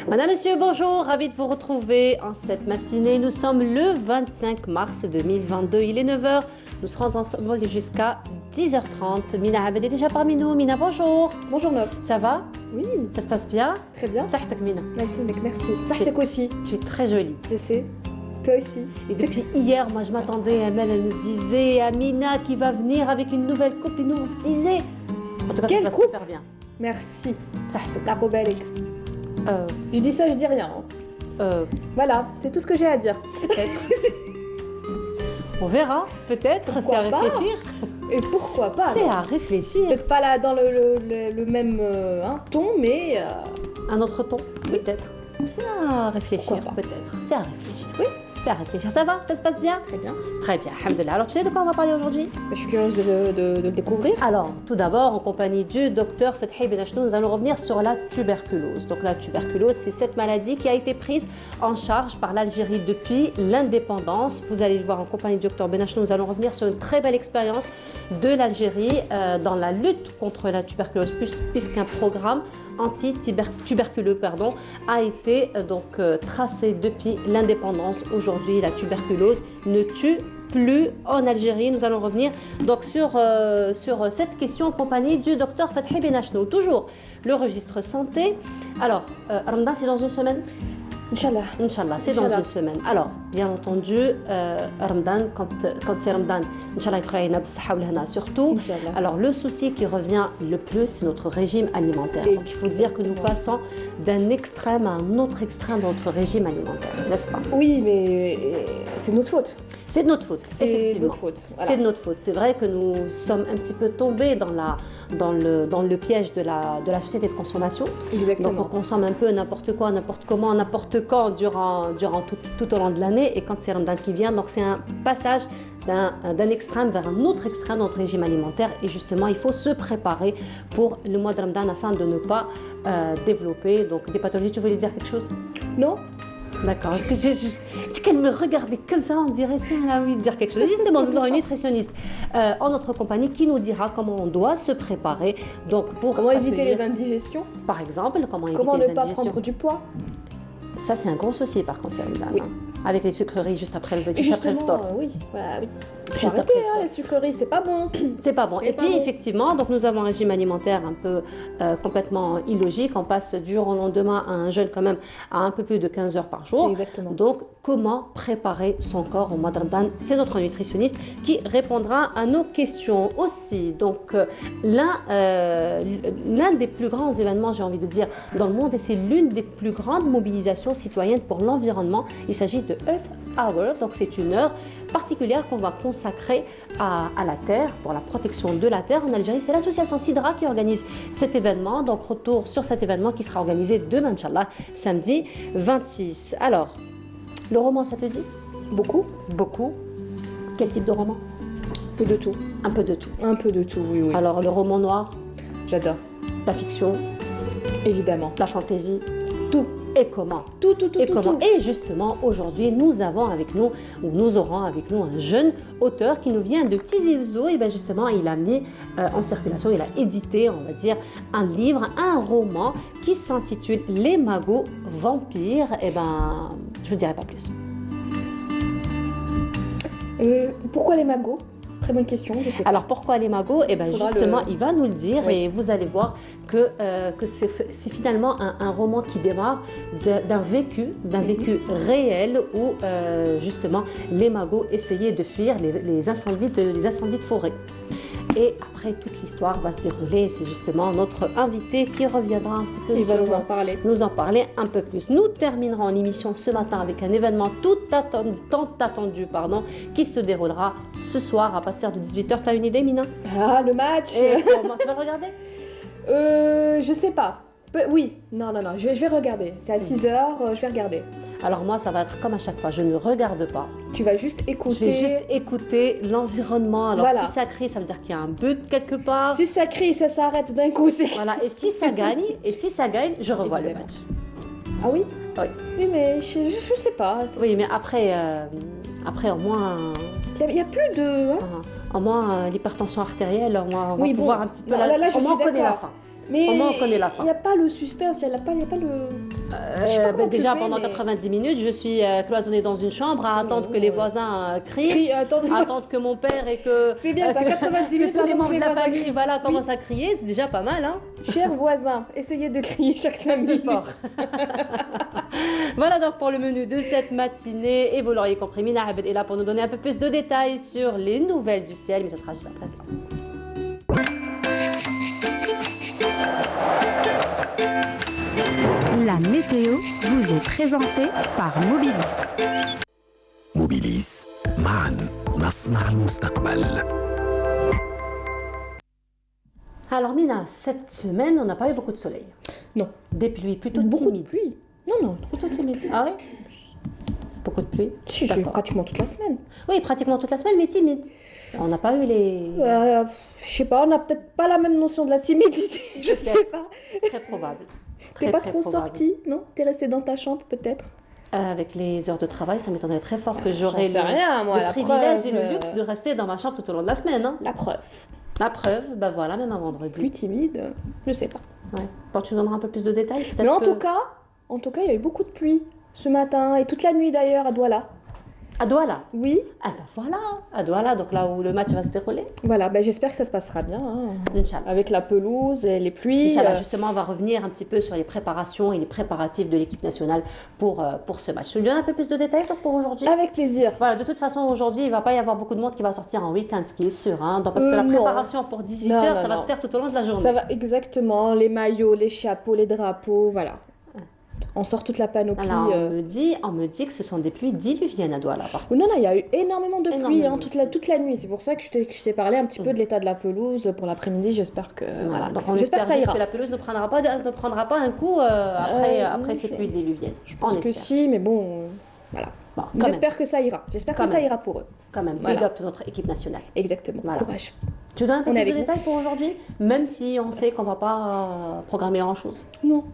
Madame, Monsieur, bonjour, ravi de vous retrouver en cette matinée. Nous sommes le 25 mars 2022, il est 9 heures. Nous serons ensemble jusqu'à 10h30. Mina Abed est déjà parmi nous. Mina, bonjour. Bonjour Nob. Ça va? Oui. Ça se passe bien? Très bien. Sahtek, Mina. Merci mec, merci. Sahtek aussi. Tu es très jolie. Je sais. Toi aussi. Et depuis hier, moi je m'attendais, elle nous disait, Amina qui va venir avec une nouvelle coupe, et nous on se disait. En tout cas, ça va super bien. Merci. Sahtek. La Robelek. Je dis ça, je dis rien. Voilà, c'est tout ce que j'ai à dire. Peut-être. On verra, peut-être, c'est à réfléchir. Et pourquoi pas? C'est à réfléchir. Peut-être pas là dans le même ton, mais... Un autre ton, peut-être. C'est à réfléchir, peut-être. C'est à réfléchir. Oui. C'est à réfléchir. Ça va? Ça se passe bien? Très bien. Très bien, alhamdoulilah. Alors, tu sais de quoi on va parler aujourd'hui? Je suis curieuse de le découvrir. Alors, tout d'abord, en compagnie du docteur Fethi Benachnou, nous allons revenir sur la tuberculose. Donc, la tuberculose, c'est cette maladie qui a été prise en charge par l'Algérie depuis l'indépendance. Vous allez le voir en compagnie du docteur Benachnou, nous allons revenir sur une très belle expérience de l'Algérie dans la lutte contre la tuberculose, puisqu'un programme anti-tuberculeux a été tracé depuis l'indépendance. Aujourd'hui, la tuberculose ne tue plus en Algérie. Nous allons revenir donc sur cette question en compagnie du docteur Fethi Benachnou. Toujours le registre santé. Alors, Ramadan, c'est dans une semaine? Inch'Allah. Inch'Allah, c'est dans une semaine. Alors, bien entendu, Ramadan, quand c'est Ramadan, Inch'Allah, il surtout. Alors, le souci qui revient le plus, c'est notre régime alimentaire. Donc, il faut se dire que nous passons d'un extrême à un autre extrême de notre régime alimentaire, n'est-ce pas? Oui, mais c'est de notre faute. C'est de notre faute, effectivement. Voilà. C'est de notre faute. C'est vrai que nous sommes un petit peu tombés dans le piège de la société de consommation. Exactement. Donc, on consomme un peu n'importe quoi, n'importe comment, n'importe quand durant tout au long de l'année. Et quand c'est Ramadan qui vient, donc c'est un passage d'un extrême vers un autre extrême de notre régime alimentaire. Et justement, il faut se préparer pour le mois de Ramadan afin de ne pas développer donc, des pathologies. Tu voulais dire quelque chose? Non. D'accord. C'est qu'elle me regardait comme ça, on dirait, tiens, elle a envie de dire quelque chose. Et justement, nous aurons une nutritionniste en notre compagnie qui nous dira comment on doit se préparer. Donc, comment éviter les indigestions? Par exemple, comment éviter les indigestions? Comment ne ne pas prendre du poids? Ça, c'est un gros souci, par contre, Ferida. Oui. Avec les sucreries juste après le ftor. Oui, voilà, oui. Juste après les sucreries, c'est pas bon. C'est pas bon. Et puis, effectivement, donc nous avons un régime alimentaire un peu complètement illogique. On passe du jour au lendemain à un jeûne quand même à un peu plus de 15 heures par jour. Exactement. Donc, comment préparer son corps au mois de Ramadan? C'est notre nutritionniste qui répondra à nos questions aussi. Donc, l'un des plus grands événements, j'ai envie de dire, dans le monde, et c'est l'une des plus grandes mobilisations citoyennes pour l'environnement. Il s'agit de Earth Hour, donc c'est une heure particulière qu'on va consacrer à la Terre, pour la protection de la Terre en Algérie. C'est l'association Sidra qui organise cet événement, donc retour sur cet événement qui sera organisé demain, Inch'Allah, samedi 26. Alors, le roman, ça te dit? Beaucoup. Beaucoup. Quel type de roman? Un peu de tout. Un peu de tout. Un peu de tout, oui, oui. Alors, le roman noir? J'adore. La fiction? Évidemment. La fantaisie? Tout. Et comment? Tout. Et justement, aujourd'hui, nous aurons avec nous un jeune auteur qui nous vient de Tizi Ouzou. Et bien justement, il a mis en circulation, il a édité, on va dire, un livre, un roman qui s'intitule Les Magots Vampires. Et ben, je vous dirai pas plus. Pourquoi les magots? Très bonne question, je sais pas. Alors pourquoi les magots? Eh bien justement, il va nous le dire, et vous allez voir que c'est finalement un roman qui démarre d'un vécu réel où justement les magots essayaient de fuir les incendies de forêt. Et après, toute l'histoire va se dérouler. C'est justement notre invité qui reviendra un petit peu nous en parler un peu plus. Nous terminerons l'émission ce matin avec un événement tant attendu, qui se déroulera ce soir à partir de 18h. Tu as une idée, Mina? Ah, le match. Comment tu vas le regarder? Je sais pas. Oui, non, je vais regarder. C'est à 6h, je vais regarder. Alors moi, ça va être comme à chaque fois, je ne regarde pas. Tu vas juste écouter. Je vais juste écouter l'environnement. Alors si ça crie, ça veut dire qu'il y a un but quelque part. Si ça crie, ça s'arrête d'un coup. Voilà, et si ça gagne, je revois le match. Ah oui? Oui. Oui, mais je sais pas. Oui, mais après au moins... Il n'y a plus de... Au moins l'hypertension artérielle, on va pouvoir un petit peu... Là, je suis on connaît la fin. Mais au moins on connaît la fin. Il n'y a pas le suspense, il n'y a pas le... sais pas comment tu Déjà, fais, pendant mais- 90 minutes, je suis cloisonnée dans une chambre à attendre que les voisins crient, attendre que mon père et que, C'est bien ça, 90 minutes que tous les avant membres que les de la voisins famille crient. voilà, commencent à crier. C'est déjà pas mal, hein? Chers voisins, essayez de crier chaque 5 Plus minutes. fort. Voilà donc pour le menu de cette matinée. Et vous l'auriez compris, Mina Abed est là pour nous donner un peu plus de détails sur les nouvelles du ciel, mais ça sera juste après cela. La météo vous est présentée par Mobilis. موبيليس معا نصنع المستقبل. Alors Mina, cette semaine, on n'a pas eu beaucoup de soleil. Non. Des pluies plutôt Beaucoup de timides. pluie. Non, non, plutôt timide. Ah oui? Beaucoup de pluie? Si, D'accord. pratiquement toute la semaine. Oui, pratiquement toute la semaine, mais timide. On n'a pas eu les... Je sais pas, on n'a peut-être pas la même notion de la timidité, je sais Peut-être. pas. Très probable. T'es Très, pas très trop probable. sortie, non? T'es restée dans ta chambre peut-être? Avec les heures de travail, ça m'étonnerait très fort que j'aurais J'en sais rien, moi, le la privilège preuve, et le luxe de rester dans ma chambre tout au long de la semaine. Hein. La preuve. La preuve, bah voilà, même un vendredi. Plus timide, je sais pas. Ouais. Bon, tu nous donneras un peu plus de détails peut-être Mais en que- tout cas, il y a eu beaucoup de pluie ce matin et toute la nuit d'ailleurs à Douala. À Douala. Oui, Ah ben voilà, à Douala, donc là où le match va se dérouler. voilà, j'espère que ça se passera bien. Hein. Inch'Allah. Avec la pelouse et les pluies. Inch'Allah, justement, on va revenir un petit peu sur les préparations et les préparatifs de l'équipe nationale pour ce match. Je te donne un peu plus de détails donc, pour aujourd'hui. Avec plaisir. Voilà, de toute façon, aujourd'hui, il ne va pas y avoir beaucoup de monde qui va sortir en week-end, ce qui est sûr. Hein, parce que la Non. préparation pour 18h, Non, ça va non. se faire tout au long de la journée. Ça va exactement, les maillots, les chapeaux, les drapeaux, voilà. On sort toute la panoplie. Alors, on me dit que ce sont des pluies diluviennes à Douala, par contre. Non, il y a eu énormément de pluie Énormément hein, de toute la nuit. C'est pour ça que je t'ai parlé un petit peu de l'état de la pelouse pour l'après-midi. J'espère que, Voilà, donc on j'espère espère que ça juste ira. que la pelouse ne prendra pas un coup après ces je- pluies diluviennes. Je pense que si, mais bon, voilà. Bon, quand même, J'espère que ça ira. J'espère Quand que ça même. ira pour eux. quand même. Voilà. Big up to notre équipe nationale. Exactement. Voilà. Courage. Tu donnes un peu On est plus de avec vous. détails pour aujourd'hui, même si on sait qu'on ne va pas programmer grand-chose. Non.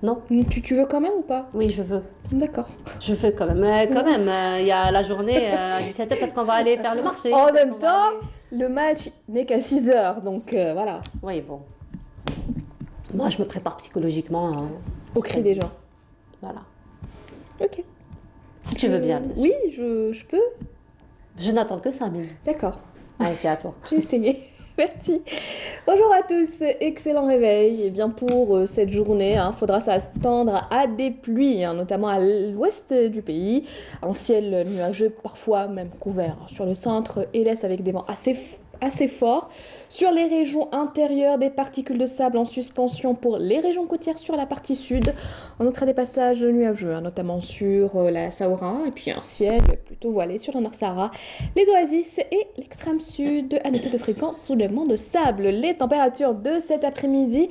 Non? Tu veux quand même ou pas? Oui, je veux. D'accord. Je veux quand même. Mais quand même, il y a la journée à 17h, peut-être qu'on va aller faire le marché. En peut-être même qu'on va temps, aller- le match n'est qu'à 6h, donc voilà. Oui, bon. Moi, je me prépare psychologiquement. Hein. Au cri des gens. Voilà. Ok. Si tu veux bien, bien sûr. Oui, je peux. Je n'attends que ça, Mine. D'accord. Allez, c'est à toi. J'ai essayé. Merci. Bonjour à tous, excellent réveil. Et bien pour cette journée, faudra s'attendre à des pluies, notamment à l'ouest du pays, un ciel nuageux, parfois même couvert sur le centre et l'est avec des vents assez forts. Sur les régions intérieures, des particules de sable en suspension pour les régions côtières sur la partie sud. On notera des passages nuageux, notamment sur la Sahara, et puis un ciel plutôt voilé sur le Nord Sahara, les oasis et l'extrême sud, à noter de fréquents soulèvements de sable. Les températures de cet après-midi,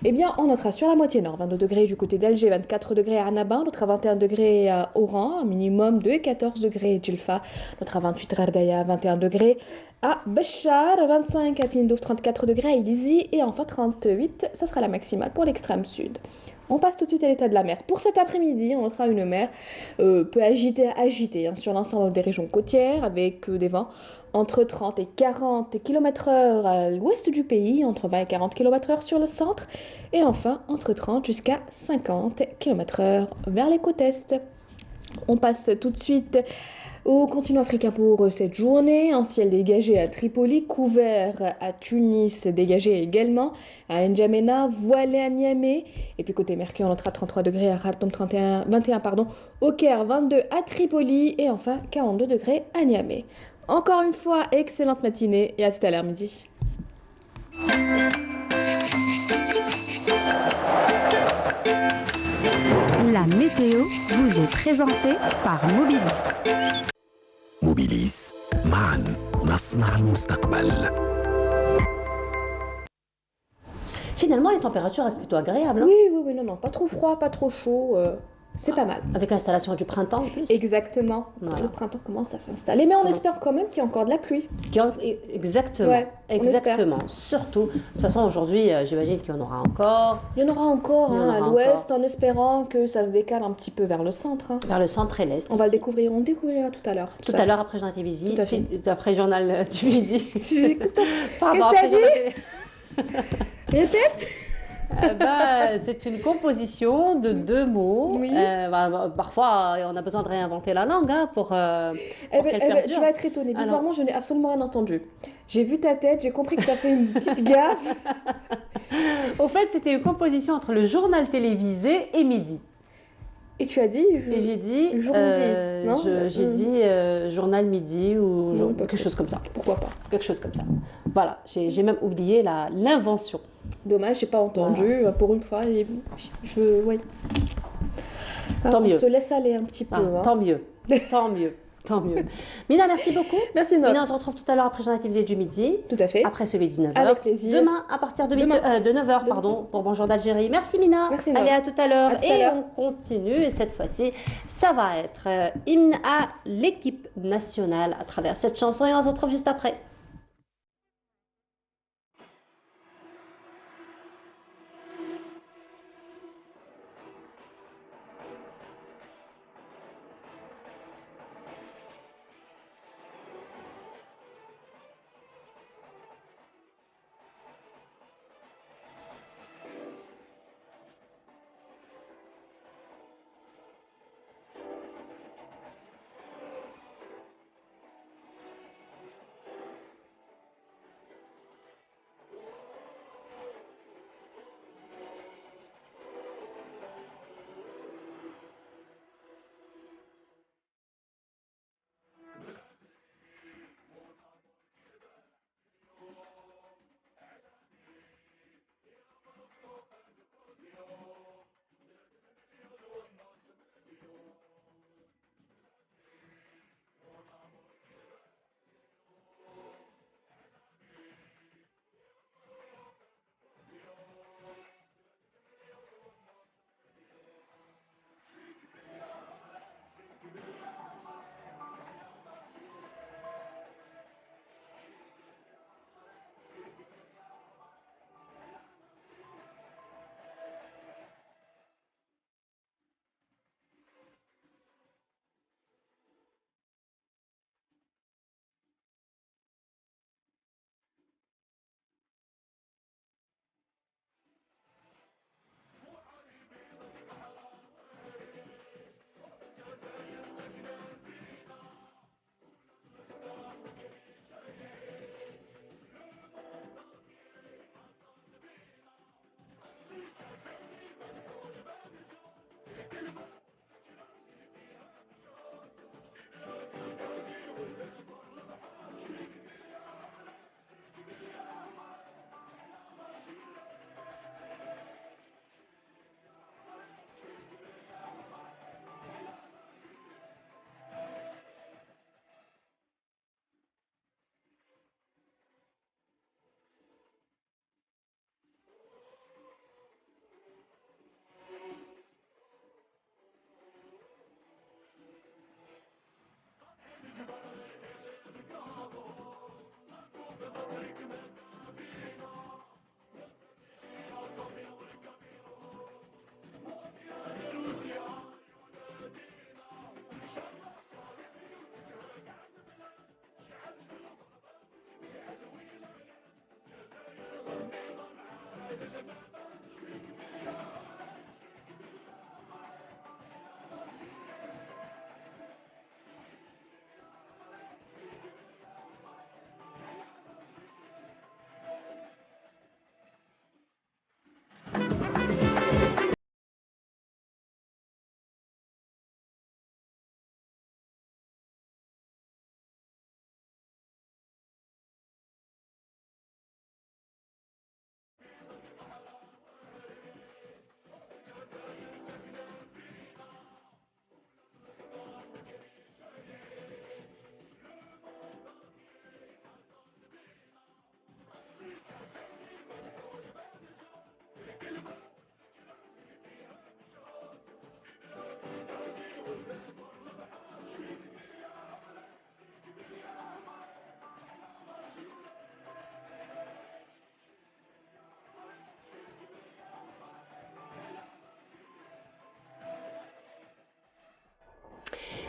eh bien, on notera sur la moitié nord, 22 degrés du côté d'Alger, 24 degrés à Annaba, on notera 21 degrés à Oran, un minimum de 14 degrés à Djelfa, on notera 28 à Ardaya, 21 degrés à Béchar, 25 à Tindouf, 34 degrés à Ilizi et enfin 38, ça sera la maximale pour l'extrême sud. On passe tout de suite à l'état de la mer. Pour cet après-midi, on notera une mer peu agitée sur l'ensemble des régions côtières avec des vents entre 30 et 40 km/h à l'ouest du pays, entre 20 et 40 km/h sur le centre et enfin entre 30 jusqu'à 50 km/h vers les côtes est. On passe tout de suite au continent africain pour cette journée, un ciel dégagé à Tripoli, couvert à Tunis, dégagé également à N'Djamena, voilé à Niamey, et puis côté Mercure on notera 33 degrés à Khartoum, 21 au Caire, 22 à Tripoli, et enfin 42 degrés à Niamey. Encore une fois, excellente matinée et à tout à l'heure midi. La météo vous est présentée par Mobilis. موبيليس معا نصنع المستقبل. Finalement, les températures restent plutôt agréables. Hein, Oui, non, pas trop froid, pas trop chaud, c'est pas mal. avec l'installation du printemps en plus. Exactement. Voilà. Le printemps commence à s'installer, mais on Commence. espère quand même qu'il y a encore de la pluie. Exactement. Ouais, on Exactement. Surtout, de toute façon, aujourd'hui, j'imagine qu'il y en aura encore Il y en aura encore Il y en à aura l'ouest, en espérant que ça se décale un petit peu vers le centre. vers le centre et l'est. On va le aussi. découvrir, on le découvrira tout à l'heure. Tout à l'heure après le journal télévisé, Tout à fait. après le journal du midi. Qu'est-ce Pardon, que t'as après le journal Les têtes C'est une composition de deux mots. Oui. Parfois, on a besoin de réinventer la langue hein, pour qu'elle Tu perdure. vas être étonnée. Alors, Bizarrement, je n'ai absolument rien entendu. J'ai vu ta tête, j'ai compris que tu as fait une petite gaffe. au fait, c'était une composition entre le journal télévisé et midi. Et tu as dit Et j'ai dit, jour midi, non j'ai dit journal midi ou Non, pas quelque chose comme ça. Pourquoi pas? Quelque chose comme ça. Voilà, j'ai même oublié l'invention. Dommage, j'ai pas entendu pour une fois. Ouais. Tant mieux. On se laisse aller un petit peu. Hein. Tant mieux, tant mieux, tant mieux. Mina, merci beaucoup. Merci Nob. Mina, on se retrouve tout à l'heure après le journal télévisé du midi. Tout à fait. Après celui de 19h. Avec plaisir. Demain, à partir de 9h, pardon, pour Bonjour d'Algérie. Merci Mina. Merci, Nob. Allez, à tout à l'heure. À tout à Et l'heure. on continue. Et cette fois-ci, ça va être hymne à l'équipe nationale à travers cette chanson. Et on se retrouve juste après.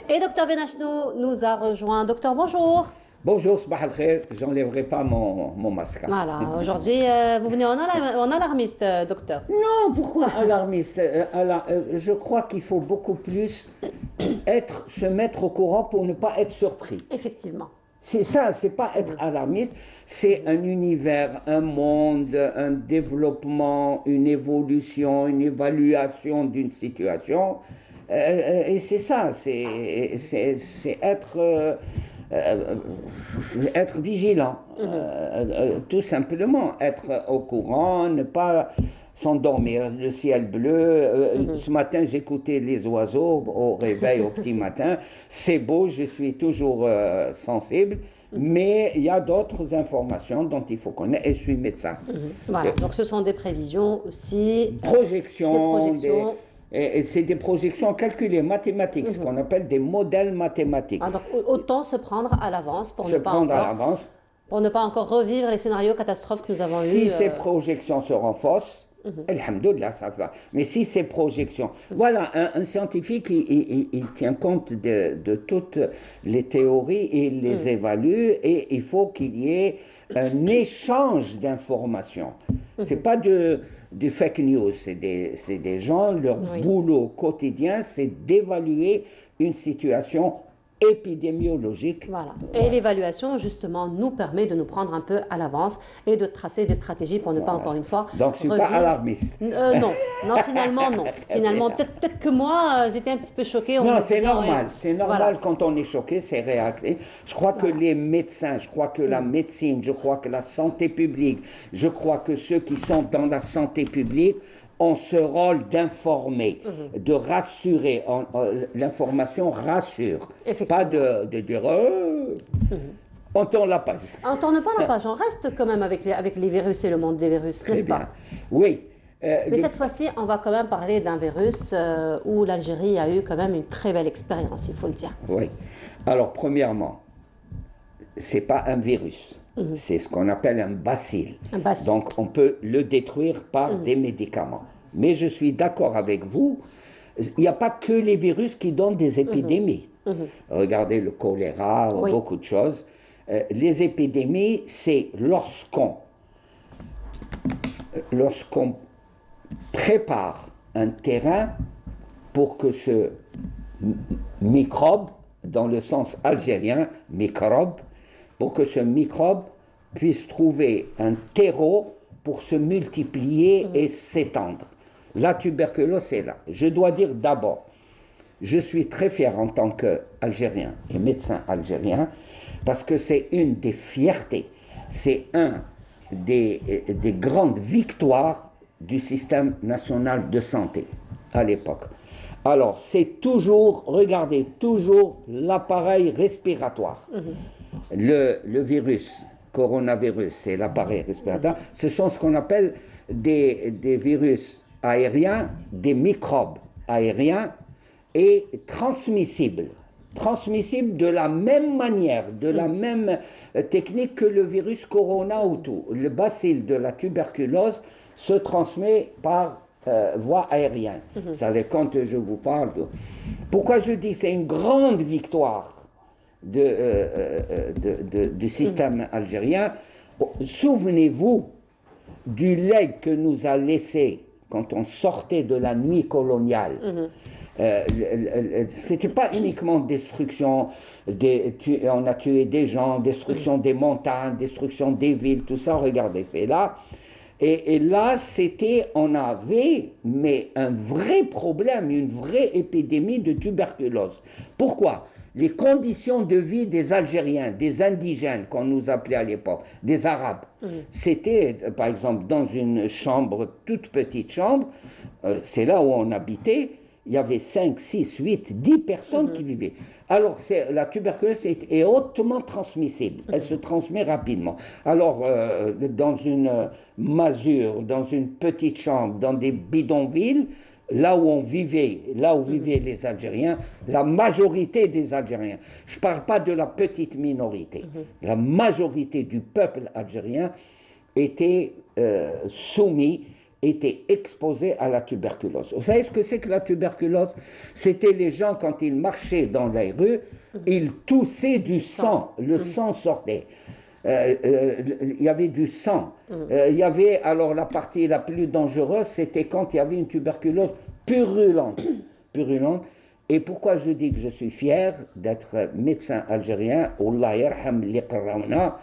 Et docteur Benachno nous a rejoint. Docteur, bonjour. Bonjour, sabah al-khair, j'enlèverai pas mon masque. Voilà, aujourd'hui, vous venez en alarmiste, docteur. Non, pourquoi alarmiste? Je crois qu'il faut beaucoup plus se mettre au courant pour ne pas être surpris. Effectivement. C'est ça, c'est pas être alarmiste, c'est un univers, un monde, un développement, une évolution, une évaluation d'une situation. Et c'est ça, c'est être vigilant, tout simplement, être au courant, ne pas s'endormir, le ciel bleu. Ce matin, j'écoutais les oiseaux au réveil, au petit matin. C'est beau, je suis toujours sensible, mais il y a d'autres informations dont il faut connaître, et je suis médecin. Voilà, donc ce sont des prévisions aussi. Projections. Et c'est des projections calculées, mathématiques, ce qu'on appelle des modèles mathématiques. Ah, donc autant se prendre à l'avance pour ne pas encore revivre les scénarios catastrophes que nous avons eus. Si ces projections seront fausses, alhamdoulilah, ça va. Mais si ces projections... Voilà, un scientifique, il tient compte de toutes les théories, il les évalue, et il faut qu'il y ait un échange d'informations. C'est pas du fake news, c'est des gens, leur boulot quotidien, c'est d'évaluer une situation épidémiologique. Voilà. Et l'évaluation, justement, nous permet de nous prendre un peu à l'avance et de tracer des stratégies pour ne pas, encore une fois, donc, je ne suis pas alarmiste. Non, finalement, non. Finalement, peut-être que moi, j'étais un petit peu choquée. Non, c'est normal. C'est normal quand on est choqué, c'est réactif. Je crois que les médecins, je crois que la médecine, je crois que la santé publique, je crois que ceux qui sont dans la santé publique ont ce rôle d'informer, de rassurer. L'information rassure, pas de dire on tourne la page. On tourne pas la page, on reste quand même avec les virus et le monde des virus, n'est-ce pas? Oui. Mais cette fois-ci, on va quand même parler d'un virus où l'Algérie a eu quand même une très belle expérience, il faut le dire. Oui. Alors, premièrement, c'est pas un virus. C'est ce qu'on appelle un bacille. Donc, on peut le détruire par des médicaments. Mais je suis d'accord avec vous, il n'y a pas que les virus qui donnent des épidémies. Regardez le choléra, beaucoup de choses. Les épidémies, c'est lorsqu'on prépare un terrain pour que ce microbe, dans le sens algérien, microbe, pour que ce microbe puisse trouver un terreau pour se multiplier et s'étendre. La tuberculose, c'est là. Je dois dire d'abord, je suis très fier en tant qu'Algérien et médecin algérien, parce que c'est une des fiertés, c'est un des grandes victoires du système national de santé à l'époque. Alors, c'est toujours, regardez, toujours l'appareil respiratoire. Le virus, coronavirus, c'est l'appareil respiratoire. Ce sont ce qu'on appelle des virus aériens, des microbes aériens et transmissibles. Transmissibles de la même manière, de la même technique que le virus corona ou tout. Le bacille de la tuberculose se transmet par voie aérienne. Vous savez, quand je vous parle pourquoi je dis que c'est une grande victoire du système algérien. Souvenez-vous du legs que nous a laissé quand on sortait de la nuit coloniale. C'était pas uniquement destruction, on a tué des gens, destruction des montagnes, destruction des villes, tout ça, regardez, c'est là. Et là, on avait, mais un vrai problème, une vraie épidémie de tuberculose. Pourquoi? Les conditions de vie des Algériens, des indigènes, qu'on nous appelait à l'époque, des Arabes, c'était, par exemple, dans une chambre, toute petite chambre, c'est là où on habitait, il y avait 5, 6, 8, 10 personnes qui vivaient. Alors, la tuberculose est hautement transmissible. Elle se transmet rapidement. Alors, dans une masure, dans une petite chambre, dans des bidonvilles, là où vivaient les Algériens, la majorité des Algériens, je ne parle pas de la petite minorité, la majorité du peuple algérien était soumis étaient exposés à la tuberculose. Vous savez ce que c'est que la tuberculose? C'était les gens, quand ils marchaient dans les rues, ils toussaient du sang. Le sang sortait. Il y avait du sang. Il y avait, alors la partie la plus dangereuse, c'était quand il y avait une tuberculose purulente. Purulente. Et pourquoi je dis que je suis fier d'être médecin algérien, Allah yarham li qarrauna,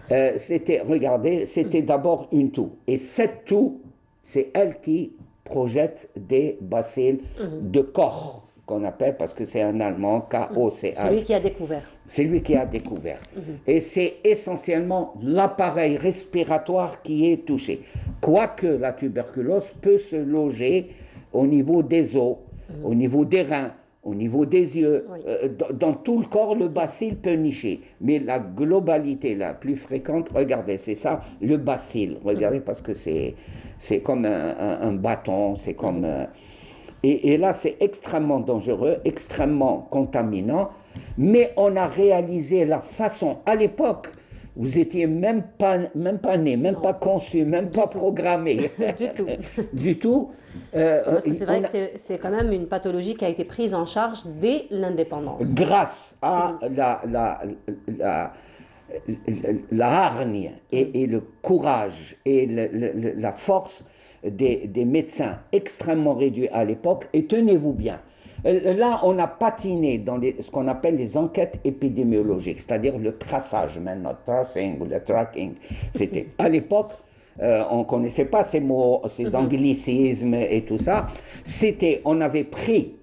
regardez, c'était d'abord une toux. Et cette toux, c'est elle qui projette des bacilles de Koch, qu'on appelle, parce que c'est un allemand, K-O-C-H. C'est lui qui a découvert. C'est lui qui a découvert. Et c'est essentiellement l'appareil respiratoire qui est touché. Quoique la tuberculose peut se loger au niveau des os, au niveau des reins, au niveau des yeux, dans tout le corps, le bacille peut nicher. Mais la globalité la plus fréquente, regardez, c'est ça, le bacille. Regardez, parce que c'est comme un bâton, c'est comme... Et là, c'est extrêmement dangereux, extrêmement contaminant, mais on a réalisé la façon, à l'époque, vous étiez même pas né, même pas conçu, même pas programmé. Du tout. Du tout. Parce que c'est vrai que c'est quand même une pathologie qui a été prise en charge dès l'indépendance. Grâce à la hargne et le courage et la force des médecins extrêmement réduits à l'époque, et tenez-vous bien, là on a patiné dans ce qu'on appelle les enquêtes épidémiologiques, c'est-à-dire le traçage maintenant, tracing ou le tracking. C'était à l'époque, on ne connaissait pas ces mots, ces anglicismes et tout ça. On avait pris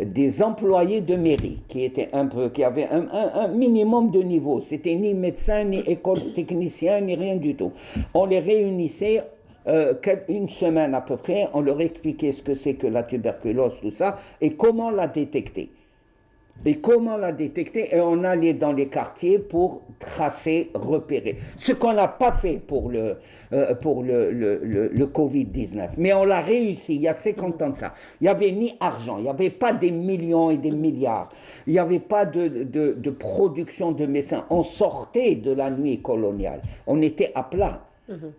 des employés de mairie qui avaient un minimum de niveau. C'était ni médecin, ni école technicien, ni rien du tout. On les réunissait une semaine à peu près, on leur expliquait ce que c'est que la tuberculose, tout ça, et comment la détecter. Et on allait dans les quartiers pour tracer, repérer. Ce qu'on n'a pas fait pour le Covid-19. Mais on l'a réussi, il y a 50 ans de ça. Il n'y avait ni argent, il n'y avait pas des millions et des milliards. Il n'y avait pas de production de médecins. On sortait de la nuit coloniale. On était à plat.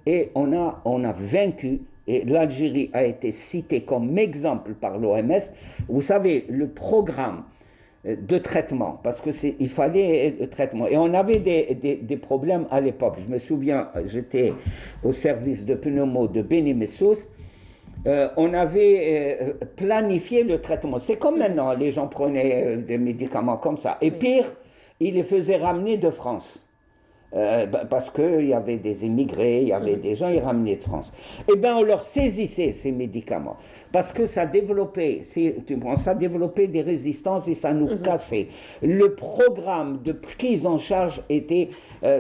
Et on a vaincu, et l'Algérie a été citée comme exemple par l'OMS. Vous savez, le programme de traitement, parce qu'il fallait le traitement. Et on avait des problèmes à l'époque. Je me souviens, j'étais au service de pneumo de Beni Messous. On avait planifié le traitement. C'est comme maintenant, les gens prenaient des médicaments comme ça. Et pire, ils les faisaient ramener de France. Parce qu'il y avait des immigrés, il y avait des gens, ils ramenaient de France. Eh bien, on leur saisissait ces médicaments, parce que ça développait des résistances et ça nous cassait. Le programme de prise en charge était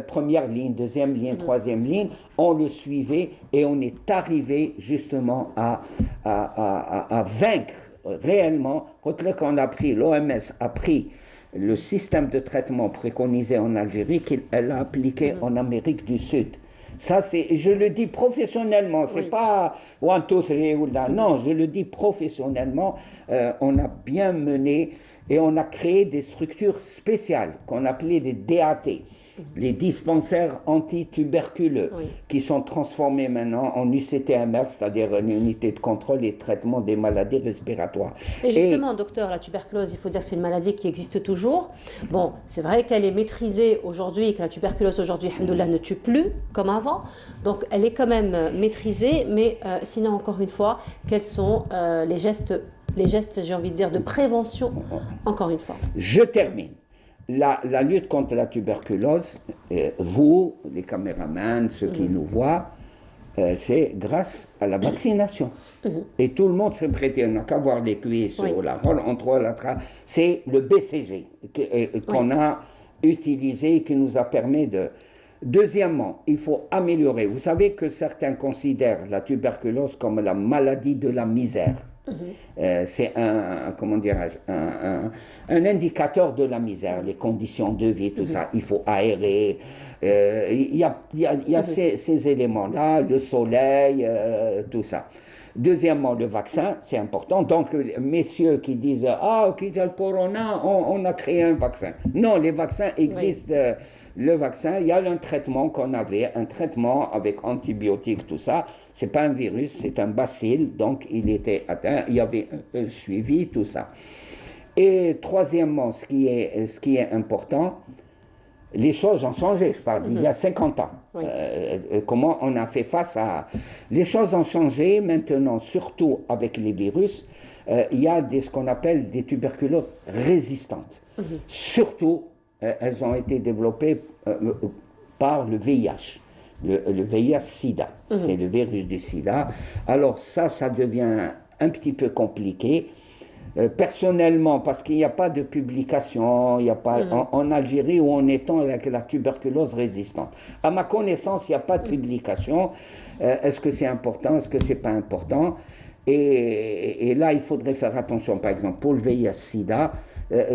première ligne, deuxième ligne, troisième ligne. On le suivait et on est arrivé justement à vaincre réellement. Quand l'OMS a pris le système de traitement préconisé en Algérie, qu'elle a appliqué en Amérique du Sud. Ça, je le dis professionnellement, c'est pas one, two, three ou là. Non, je le dis professionnellement. On a bien mené et on a créé des structures spéciales qu'on appelait des DAT, les dispensaires antituberculeux, qui sont transformés maintenant en UCTMR, c'est-à-dire une unité de contrôle et de traitement des maladies respiratoires. Et justement, docteur, la tuberculose, il faut dire que c'est une maladie qui existe toujours. Bon, c'est vrai qu'elle est maîtrisée aujourd'hui, que la tuberculose aujourd'hui, alhamdoulilah, ne tue plus comme avant. Donc, elle est quand même maîtrisée, mais sinon, encore une fois, quels sont les gestes, j'ai envie de dire, de prévention, encore une fois. Je termine. La lutte contre la tuberculose, vous, les caméramans, ceux qui nous voient, c'est grâce à la vaccination. Et tout le monde s'est prêté, on n'a qu'à voir les cuisses, la rôle entre la c'est le BCG qu'on a utilisé et qui nous a permis de... Deuxièmement, il faut améliorer. Vous savez que certains considèrent la tuberculose comme la maladie de la misère. C'est un indicateur de la misère, les conditions de vie, tout ça. Il faut aérer. Il y a ces éléments-là, le soleil, tout ça. Deuxièmement, le vaccin, c'est important. Donc, messieurs qui disent ah, ok, le corona, on a créé un vaccin. Non, les vaccins existent. Oui. Le vaccin, il y a un traitement qu'on avait, un traitement avec antibiotiques, tout ça. C'est pas un virus, c'est un bacille. Donc, il était atteint, il y avait un suivi, tout ça. Et troisièmement, ce qui est important, les choses ont changé, je parle d'il y a 50 ans. Oui. Comment on a fait face à... Les choses ont changé maintenant, surtout avec les virus. Il y a ce qu'on appelle des tuberculoses résistantes. Surtout, elles ont été développées par le VIH. Le VIH-Sida, c'est le virus du sida. Alors ça devient un petit peu compliqué. Personnellement, parce qu'il n'y a pas de publication, il n'y a pas en Algérie où on est avec la tuberculose résistante. À ma connaissance, il n'y a pas de publication. Est-ce que c'est important? Est-ce que c'est pas important? Et là, il faudrait faire attention. Par exemple, pour le VIH-Sida,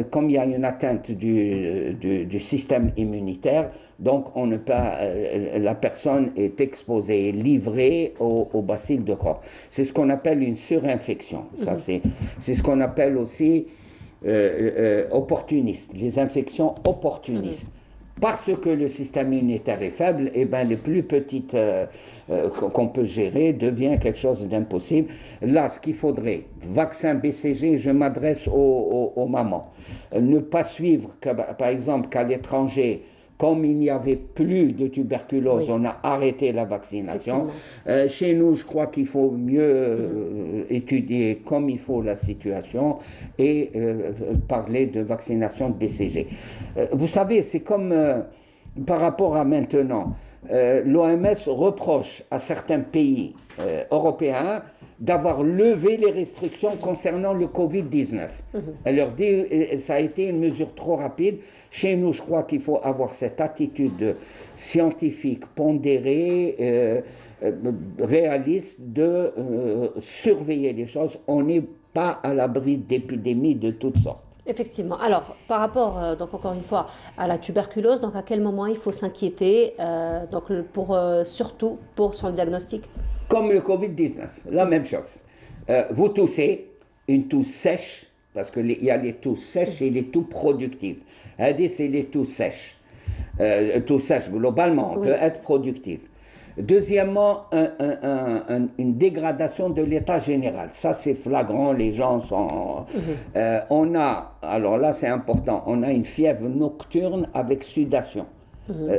comme il y a une atteinte du système immunitaire, donc on ne peut, la personne est exposée, livrée au bacille de Koch. C'est ce qu'on appelle une surinfection. Ça, c'est ce qu'on appelle aussi opportuniste, les infections opportunistes. Parce que le système immunitaire est faible, et ben les plus petites qu'on peut gérer devient quelque chose d'impossible. Là, ce qu'il faudrait, vaccin BCG, je m'adresse aux mamans. Ne pas suivre, par exemple, qu'à l'étranger, comme il n'y avait plus de tuberculose, on a arrêté la vaccination. Chez nous, je crois qu'il faut mieux étudier comme il faut la situation et parler de vaccination de BCG. Vous savez, c'est comme par rapport à maintenant, l'OMS reproche à certains pays européens d'avoir levé les restrictions concernant le Covid-19. Elle leur dit que ça a été une mesure trop rapide. Chez nous, je crois qu'il faut avoir cette attitude scientifique, pondérée, réaliste, de surveiller les choses. On n'est pas à l'abri d'épidémies de toutes sortes. Effectivement. Alors, par rapport, donc encore une fois, à la tuberculose, donc à quel moment il faut s'inquiéter, surtout pour son diagnostic? Comme le Covid-19, la même chose. Vous toussez, une tousse sèche, parce qu'il y a les tousses sèches et les tousses productives. C'est les tousses sèches. Tousses sèches, globalement, peut être productive. Deuxièmement, une dégradation de l'état général. Ça, c'est flagrant, les gens sont... on a, alors là, c'est important, on a une fièvre nocturne avec sudation.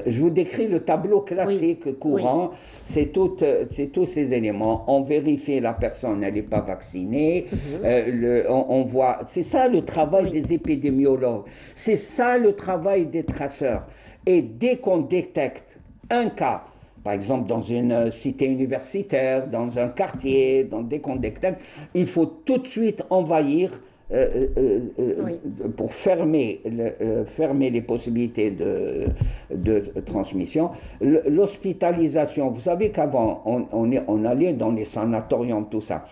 Je vous décris le tableau classique courant, c'est tous ces éléments. On vérifie la personne, elle n'est pas vaccinée, on voit, c'est ça le travail des épidémiologues, c'est ça le travail des traceurs. Et dès qu'on détecte un cas, par exemple dans une cité universitaire, dans un quartier, dès qu'on détecte, il faut tout de suite envahir pour fermer les possibilités de transmission. L'hospitalisation, vous savez qu'avant, on allait dans les sanatoriums, tout ça.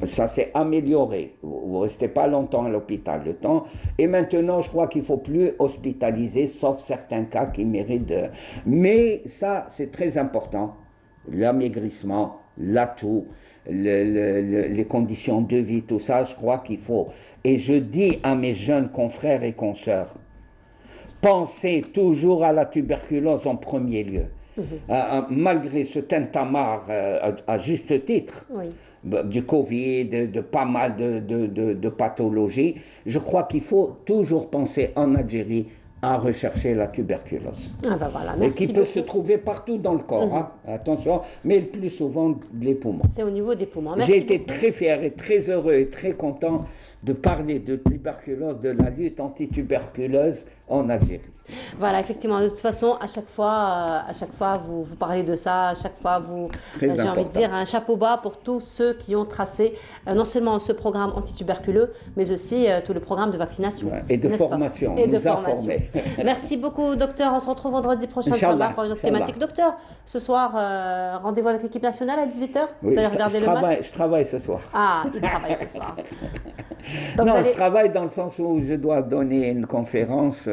Ça s'est amélioré. Vous ne restez pas longtemps à l'hôpital, le temps. Et maintenant, je crois qu'il ne faut plus hospitaliser, sauf certains cas qui méritent de... Mais ça, c'est très important. L'amaigrissement, l'atout, les conditions de vie, tout ça, je crois qu'il faut. Et je dis à mes jeunes confrères et consoeurs, pensez toujours à la tuberculose en premier lieu. Malgré ce tintamarre, à juste titre, du Covid, de pas mal de pathologies, je crois qu'il faut toujours penser en Algérie à rechercher la tuberculose. Et qui peut se trouver partout dans le corps, attention, mais le plus souvent les poumons. C'est au niveau des poumons. J'ai été très fier et très heureux et très content de parler de tuberculose, de la lutte anti-tuberculeuse en Algérie. Voilà, effectivement, de toute façon, à chaque fois vous parlez de ça, à chaque fois j'ai envie de dire un chapeau bas pour tous ceux qui ont tracé non seulement ce programme antituberculeux, mais aussi tout le programme de vaccination. Et de formation, informer. Merci beaucoup, docteur. On se retrouve vendredi prochain pour une autre thématique. Docteur, ce soir, rendez-vous avec l'équipe nationale à 18h. Vous allez regarder le match? Je travaille ce soir. Ah, il travaille ce soir. Donc je travaille dans le sens où je dois donner une conférence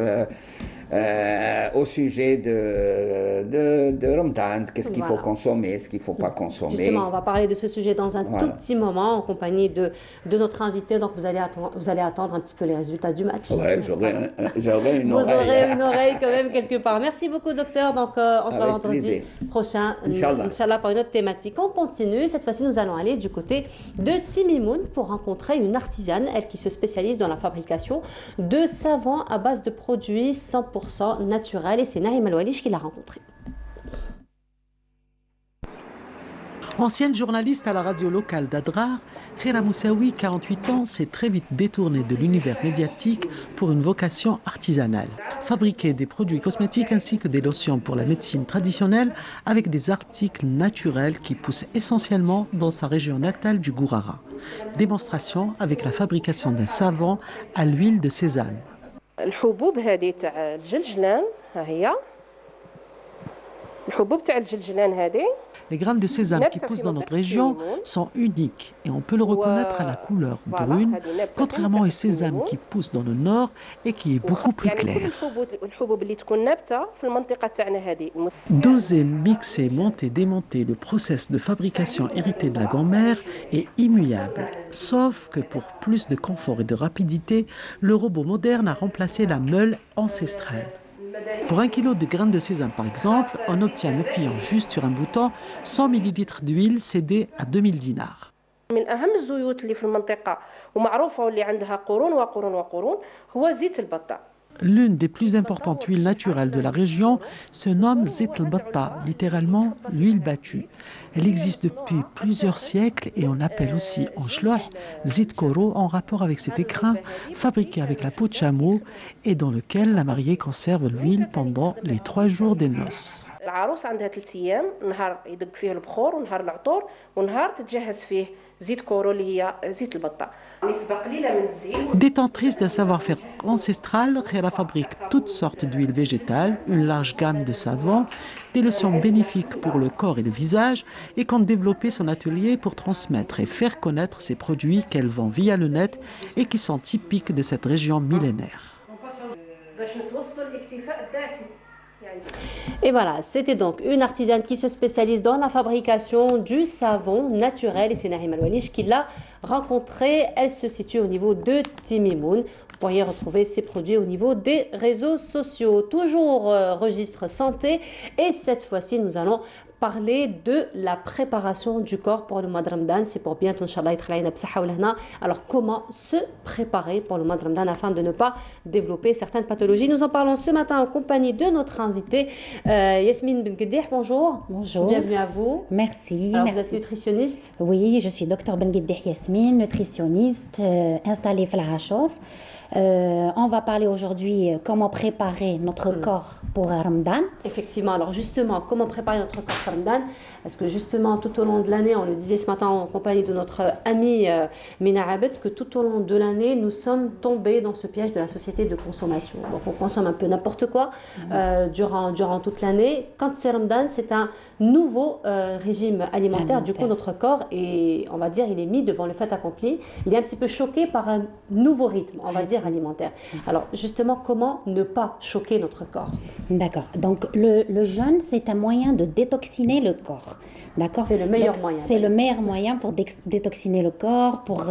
au sujet de Ramadan, qu'est-ce qu'il faut consommer, ce qu'il ne faut pas consommer. Justement, on va parler de ce sujet dans un tout petit moment en compagnie de notre invité. Donc, vous allez attendre un petit peu les résultats du match. Ouais, j'aurai une oreille. Vous aurez une oreille quand même quelque part. Merci beaucoup, docteur. Donc, on se voit vendredi prochain, Inch'Allah, pour une autre thématique. On continue. Cette fois-ci, nous allons aller du côté de Timimoun pour rencontrer une artisane, elle qui se spécialise dans la fabrication de savons à base de produits 100% naturels. Et c'est Naïm Al-Walish qui l'a rencontrée. Ancienne journaliste à la radio locale d'Adrar, Khaira Moussaoui, 48 ans, s'est très vite détournée de l'univers médiatique pour une vocation artisanale. Fabriquer des produits cosmétiques ainsi que des lotions pour la médecine traditionnelle avec des articles naturels qui poussent essentiellement dans sa région natale du Gourara. Démonstration avec la fabrication d'un savon à l'huile de sésame. الحبوب هذه تاع الجلجلان ها هي الحبوب تاع الجلجلان هذه. Les graines de sésame qui poussent dans notre région sont uniques et on peut le reconnaître à la couleur brune, contrairement au sésame qui pousse dans le nord et qui est beaucoup plus clair. Doser, mixer, monter, démonter, le process de fabrication hérité de la grand-mère est immuable. Sauf que pour plus de confort et de rapidité, le robot moderne a remplacé la meule ancestrale. Pour 1 kilo de graines de sésame, par exemple, on obtient, en appuyant juste sur un bouton, 100 ml d'huile cédée à 2000 dinars. من أهم الزيوت اللي في المنطقة ومعروفة واللي عندها قرون وقرون وقرون هو زيت البطة. L'une des plus importantes huiles naturelles de la région se nomme Zit al-Batta, littéralement l'huile battue. Elle existe depuis plusieurs siècles et on appelle aussi en shloh Zit Koro en rapport avec cet écrin fabriqué avec la peau de chameau et dans lequel la mariée conserve l'huile pendant les 3 jours des noces. العروس عندها 3 أيام نهار يدق فيه البخور ونهار العطور ونهار تتجهز فيه زيت كورو اللي هي زيت البطة. نسبة قليلة من الزيت. Détentrice d'un savoir-faire ancestral, Khaira fabrique toutes sortes d'huiles végétales, une large gamme de savons, des lotions bénéfiques pour le corps et le visage et compte développer son atelier pour transmettre et faire connaître ses produits qu'elle vend via le net et qui sont typiques de cette région millénaire. Et voilà, c'était donc une artisane qui se spécialise dans la fabrication du savon naturel et c'est Naïm Al-Walish qui l'a rencontrée. Elle se situe au niveau de Timimoun. Vous pourriez retrouver ces produits au niveau des réseaux sociaux. Toujours registre santé et cette fois-ci nous allons parler de la préparation du corps pour le mois de Ramadan. C'est pour bientôt, Inch'Allah, alors comment se préparer pour le mois de Ramadan afin de ne pas développer certaines pathologies. Nous en parlons ce matin en compagnie de notre invitée Yasmine Benguedih. Bonjour. Bonjour. Bienvenue à vous. Merci. Alors merci. Vous êtes nutritionniste? Oui, je suis docteur Benguedih Yasmine, nutritionniste installée à la Hachor. On va parler aujourd'hui comment préparer notre corps pour Ramadan. Effectivement, alors justement, comment préparer notre corps pour Ramadan? Parce que justement, tout au long de l'année, on le disait ce matin en compagnie de notre amie Mina Abed, que tout au long de l'année, nous sommes tombés dans ce piège de la société de consommation. Donc on consomme un peu n'importe quoi durant toute l'année. Quand c'est Ramadan, c'est un nouveau régime alimentaire. Du coup, notre corps, on va dire, il est mis devant le fait accompli. Il est un petit peu choqué par un nouveau rythme, on va dire, alimentaire. Alors justement, comment ne pas choquer notre corps? D'accord. Donc le jeûne, c'est un moyen de détoxiner le corps. D'accord. C'est le meilleur moyen. C'est le meilleur moyen pour détoxiner le corps, pour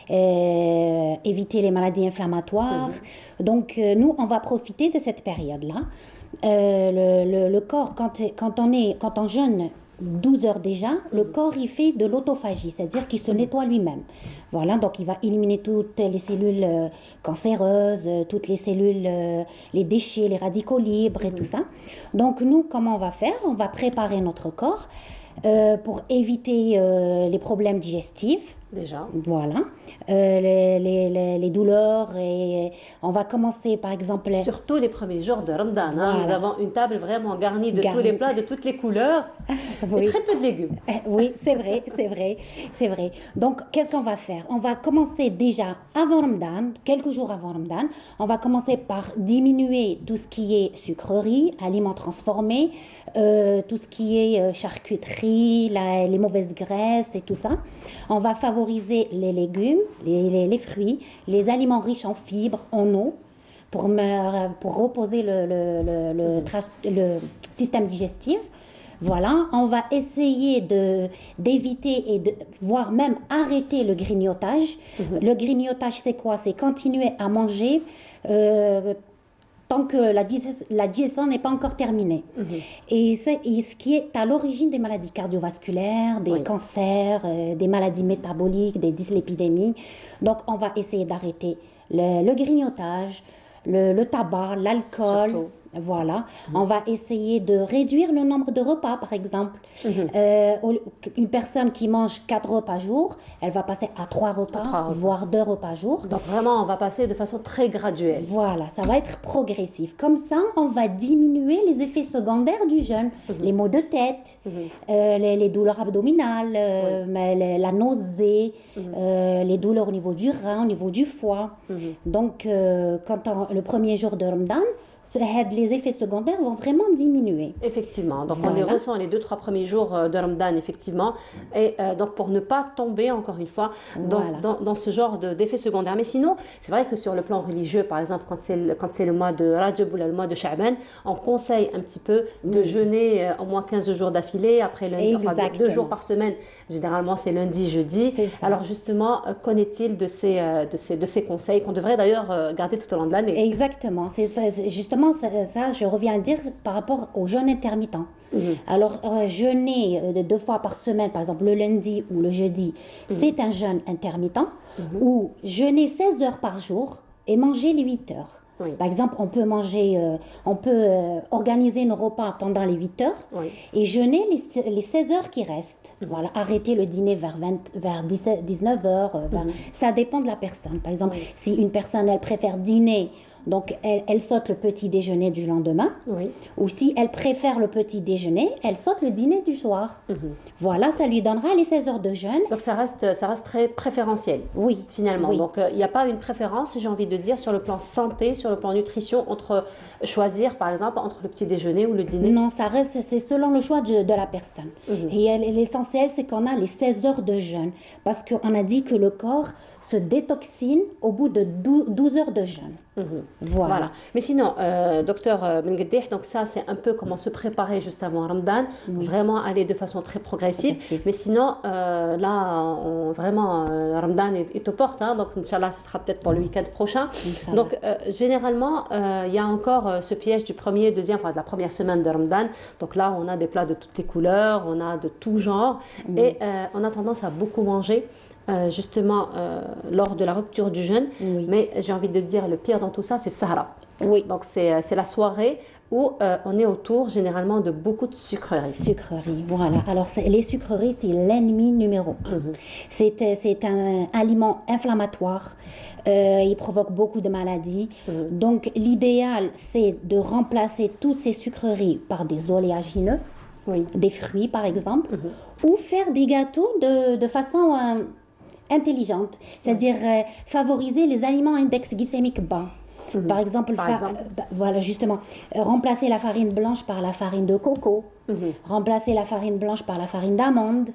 éviter les maladies inflammatoires. Donc nous, on va profiter de cette période-là. Le corps, quand on jeûne 12 heures déjà, le corps il fait de l'autophagie, c'est-à-dire qu'il se nettoie lui-même. Voilà, donc il va éliminer toutes les cellules cancéreuses, toutes les cellules, les déchets, les radicaux libres et tout ça. Donc nous, comment on va faire? On va préparer notre corps pour éviter les problèmes digestifs. Déjà. Voilà. Les douleurs et on va commencer par exemple... Surtout les premiers jours de Ramadan. Voilà. Nous avons une table vraiment garnie de tous les plats, de toutes les couleurs et très peu de légumes. Oui, c'est vrai, c'est vrai, c'est vrai. Donc, qu'est-ce qu'on va faire? On va commencer déjà avant Ramadan, quelques jours avant Ramadan, on va commencer par diminuer tout ce qui est sucrerie, aliments transformés, tout ce qui est charcuterie, les mauvaises graisses et tout ça. On va favoriser les légumes, les fruits, les aliments riches en fibres, en eau. pour reposer le système digestif. Voilà, on va essayer d'éviter et voire même arrêter le grignotage. Le grignotage, c'est quoi? C'est continuer à manger tant que la digestion n'est pas encore terminée. Et ce qui est à l'origine des maladies cardiovasculaires, des cancers, des maladies métaboliques, des dyslipidémies. Donc, on va essayer d'arrêter le grignotage, le tabac, l'alcool. Surtout. Voilà, on va essayer de réduire le nombre de repas, par exemple. Une personne qui mange 4 repas jour, elle va passer à 3 repas, voire 2 repas jour. Donc vraiment, on va passer de façon très graduelle. Voilà, ça va être progressif. Comme ça, on va diminuer les effets secondaires du jeûne, les maux de tête, les douleurs abdominales, la nausée, les douleurs au niveau du rein, au niveau du foie. Donc, le premier jour de Ramadan, les effets secondaires vont vraiment diminuer. Effectivement, donc on les ressent les 2-3 premiers jours de Ramadan, effectivement, et donc pour ne pas tomber, encore une fois, dans ce genre d'effets secondaires. Mais sinon, c'est vrai que sur le plan religieux, par exemple, quand c'est le mois de Rajab ou le mois de Sha'ban, on conseille un petit peu de jeûner au moins 15 jours d'affilée, après lundi, enfin 2 jours par semaine, généralement c'est lundi, jeudi. Alors justement, qu'en est-il de ces conseils qu'on devrait d'ailleurs garder tout au long de l'année? Exactement, justement ça, je reviens à le dire par rapport au jeûne intermittent. Alors, jeûner 2 fois par semaine, par exemple le lundi ou le jeudi, c'est un jeûne intermittent, ou jeûner 16 heures par jour et manger les 8 heures. Par exemple, on peut organiser nos repas pendant les 8 heures et jeûner les 16 heures qui restent. Voilà, arrêter le dîner vers 19 heures. Ça dépend de la personne. Par exemple, si une personne, elle préfère dîner, donc elle saute le petit déjeuner du lendemain, ou si elle préfère le petit déjeuner, elle saute le dîner du soir. Voilà, ça lui donnera les 16 heures de jeûne. Donc ça reste très préférentiel, finalement. Donc il n'y a pas une préférence, j'ai envie de dire, sur le plan santé, sur le plan nutrition, entre choisir, par exemple, entre le petit déjeuner ou le dîner. Non, c'est selon le choix de la personne. Et l'essentiel, c'est qu'on a les 16 heures de jeûne, parce qu'on a dit que le corps se détoxine au bout de 12 heures de jeûne. Voilà. Mais sinon, docteur Bengueddih, donc ça c'est un peu comment se préparer juste avant Ramadan, vraiment aller de façon très progressive. Mais sinon, là, vraiment, Ramadan est aux portes, hein, donc Inch'Allah, ce sera peut-être pour le week-end prochain. Donc, généralement, il y a encore ce piège du premier, deuxième, enfin de la première semaine de Ramadan. Donc là, on a des plats de toutes les couleurs, on a de tout genre, et on a tendance à beaucoup manger. Justement lors de la rupture du jeûne, mais j'ai envie de dire le pire dans tout ça, c'est Sahara. Donc c'est la soirée où on est autour généralement de beaucoup de sucreries. Sucreries, voilà. Alors les sucreries, c'est l'ennemi numéro 1. C'est un aliment inflammatoire, il provoque beaucoup de maladies. Donc l'idéal, c'est de remplacer toutes ces sucreries par des oléagineux, des fruits par exemple, ou faire des gâteaux de façon intelligente, c'est-à-dire favoriser les aliments à index glycémique bas. Par exemple, voilà, justement, remplacer la farine blanche par la farine de coco, remplacer la farine blanche par la farine d'amande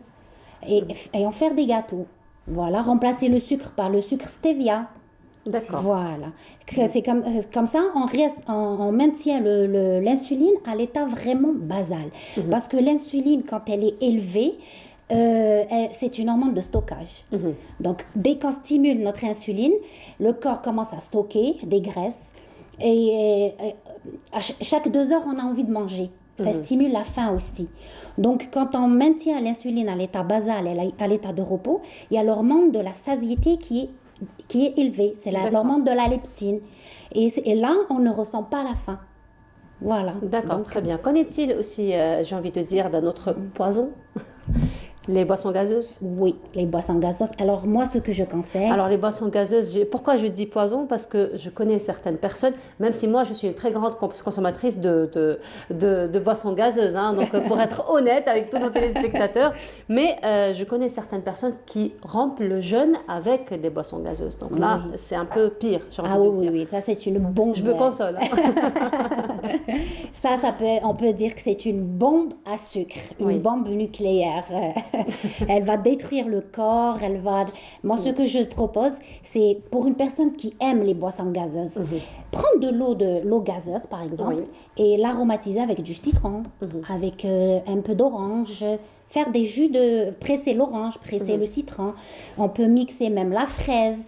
et en faire des gâteaux. Voilà, remplacer le sucre par le sucre stevia. D'accord. Voilà. C'est comme ça, on maintient l'insuline à l'état vraiment basal. Parce que l'insuline, quand elle est élevée, c'est une hormone de stockage. Donc, dès qu'on stimule notre insuline, le corps commence à stocker des graisses. Et à chaque 2 heures, on a envie de manger. Ça stimule la faim aussi. Donc, quand on maintient l'insuline à l'état basal et à l'état de repos, il y a l'hormone de la satiété qui est élevée. C'est l'hormone de la leptine. Et là, on ne ressent pas la faim. Voilà. D'accord, très bien. Qu'en est-il aussi, j'ai envie de dire, d'un autre poison? Les boissons gazeuses? Oui, les boissons gazeuses. Alors moi, ce que je conseille... Alors les boissons gazeuses, pourquoi je dis poison? Parce que je connais certaines personnes, même si moi je suis une très grande consommatrice de boissons gazeuses, hein, donc pour être honnête avec tous nos téléspectateurs, mais je connais certaines personnes qui rompent le jeûne avec des boissons gazeuses. Donc là, c'est un peu pire, j'ai envie de dire. Oui, ça c'est une bombe. Je me console. On peut dire que c'est une bombe à sucre, une bombe nucléaire. Elle va détruire le corps, elle va... Moi, ce que je propose, c'est pour une personne qui aime les boissons gazeuses, prendre de l'eau gazeuse, par exemple, et l'aromatiser avec du citron, avec un peu d'orange, faire des jus presser l'orange, presser le citron. On peut mixer même la fraise.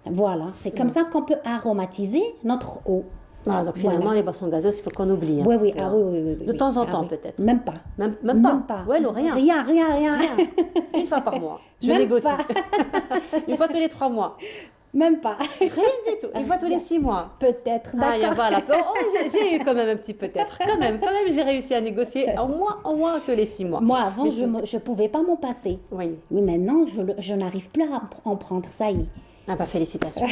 Voilà, c'est comme ça qu'on peut aromatiser notre eau. Voilà, donc finalement, les boissons gazeuses, il faut qu'on oublie. Oui, oui, oui. De temps en temps, peut-être. Même pas. Même pas. Ouais, rien. Rien. Une fois par mois. Je Même négocie. pas. Une fois tous les 3 mois. Même pas. Rien du tout. Une fois tous les 6 mois. Peut-être, d'accord. d'accord. Voilà. J'ai eu quand même un petit peut-être. Quand même, j'ai réussi à négocier au moins tous les 6 mois. Moi, avant, je ne pouvais pas m'en passer. Oui. Mais maintenant, je n'arrive plus à en prendre. Ça y est. Ah bah félicitations.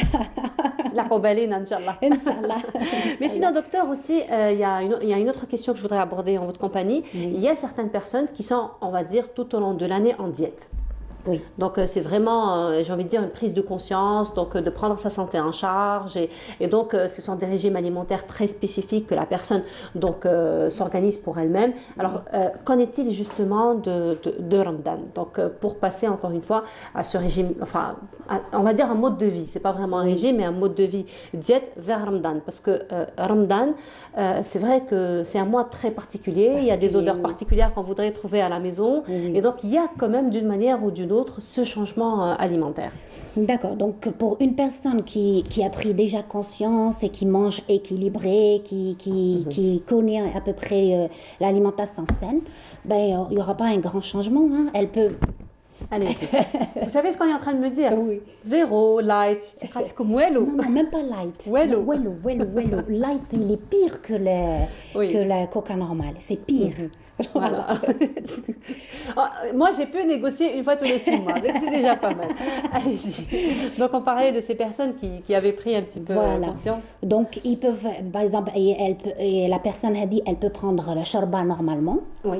La Kobalina, Inch'Allah. Inch'Allah. Mais sinon, docteur, aussi, il y a une autre question que je voudrais aborder en votre compagnie. Il y a certaines personnes qui sont, on va dire, tout au long de l'année en diète. Oui. Donc c'est vraiment, j'ai envie de dire, une prise de conscience, donc de prendre sa santé en charge. Et donc ce sont des régimes alimentaires très spécifiques que la personne donc s'organise pour elle-même. Alors qu'en est-il justement de Ramadan? Donc pour passer encore une fois à ce régime, enfin on va dire un mode de vie, c'est pas vraiment un régime mais un mode de vie diète vers Ramadan. Parce que Ramadan, c'est vrai que c'est un mois très particulier, il y a des odeurs particulières qu'on voudrait trouver à la maison. Et donc il y a quand même d'une manière ou d'une autre ce changement alimentaire. D'accord, donc pour une personne qui a pris déjà conscience et qui mange équilibré, qui connaît à peu près l'alimentation saine, ben, il n'y aura pas un grand changement. Hein. Elle peut... Allez-y. Vous savez ce qu'on est en train de me dire? Oui. Zéro, light, c'est comme wello. Non, même pas light. Wello. Light, il est pire que la coca normale. C'est pire. Voilà. Moi, j'ai pu négocier une fois tous les 6 mois, donc c'est déjà pas mal. Allez-y. Donc, on parlait de ces personnes qui avaient pris un petit peu conscience. Donc, ils peuvent, par exemple, la personne a dit, elle peut prendre le shorba normalement. Oui.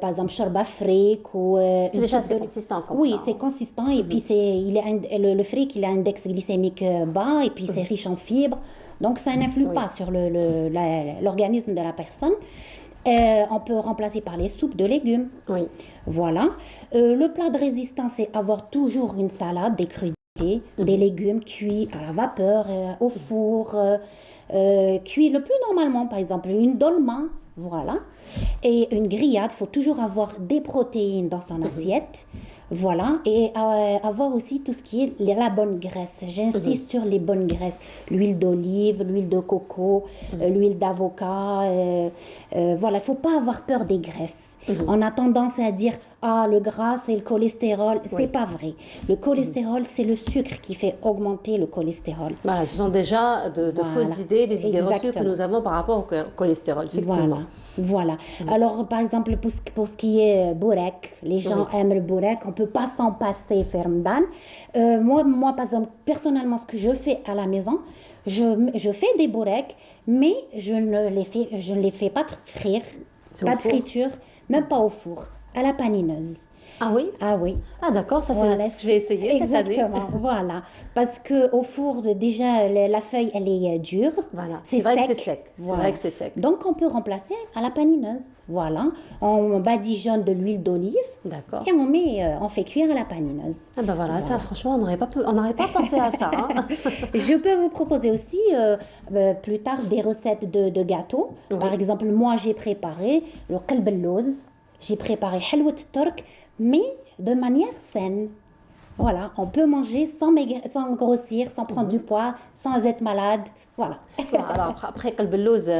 Par exemple, shorba fric ou... c'est déjà assez consistant. Oui, c'est consistant. Et puis, le fric, il a un index glycémique bas et puis c'est riche en fibres. Donc, ça n'influe pas sur l'organisme de la personne. On peut remplacer par les soupes de légumes. Oui. Voilà. Le plat de résistance, c'est avoir toujours une salade, des crudités, des légumes cuits à la vapeur, au four, cuits le plus normalement, par exemple une dolma, voilà. Et une grillade, il faut toujours avoir des protéines dans son assiette. Voilà, et avoir aussi tout ce qui est la bonne graisse. J'insiste sur les bonnes graisses. L'huile d'olive, l'huile de coco, l'huile d'avocat. Voilà, il ne faut pas avoir peur des graisses. On a tendance à dire « Ah, le gras, c'est le cholestérol ». C'est pas vrai. Le cholestérol, c'est le sucre qui fait augmenter le cholestérol. Voilà, ce sont déjà de fausses idées, des idées reçues que nous avons par rapport au cholestérol, effectivement. Voilà. Alors, par exemple, pour ce qui est bourek, les gens aiment le bourek, on ne peut pas s'en passer, Ramadan. Moi, par exemple, personnellement, ce que je fais à la maison, je fais des boureks, mais je ne les fais pas frire, pas de friture, même pas au four, à la panineuse. Ah oui? Ah oui. Ah d'accord, ça c'est ce que je vais essayer cette année. Exactement, voilà. Parce qu'au four, déjà, la feuille, elle est dure. Voilà, c'est vrai que c'est sec. Voilà. C'est vrai que c'est sec. Donc, on peut remplacer à la panineuse. Voilà. On badigeonne de l'huile d'olive. D'accord. Et on fait cuire à la panineuse. Ah ben voilà, ça franchement, on n'aurait pas pensé à ça. Hein. Je peux vous proposer aussi plus tard des recettes de gâteaux. Oui. Par exemple, moi, j'ai préparé le qalb al-lawz. J'ai préparé halwat turk, mais de manière saine. Voilà, on peut manger sans grossir, sans prendre du poids, sans être malade. Voilà. Bon, alors après, qalb al-lawz,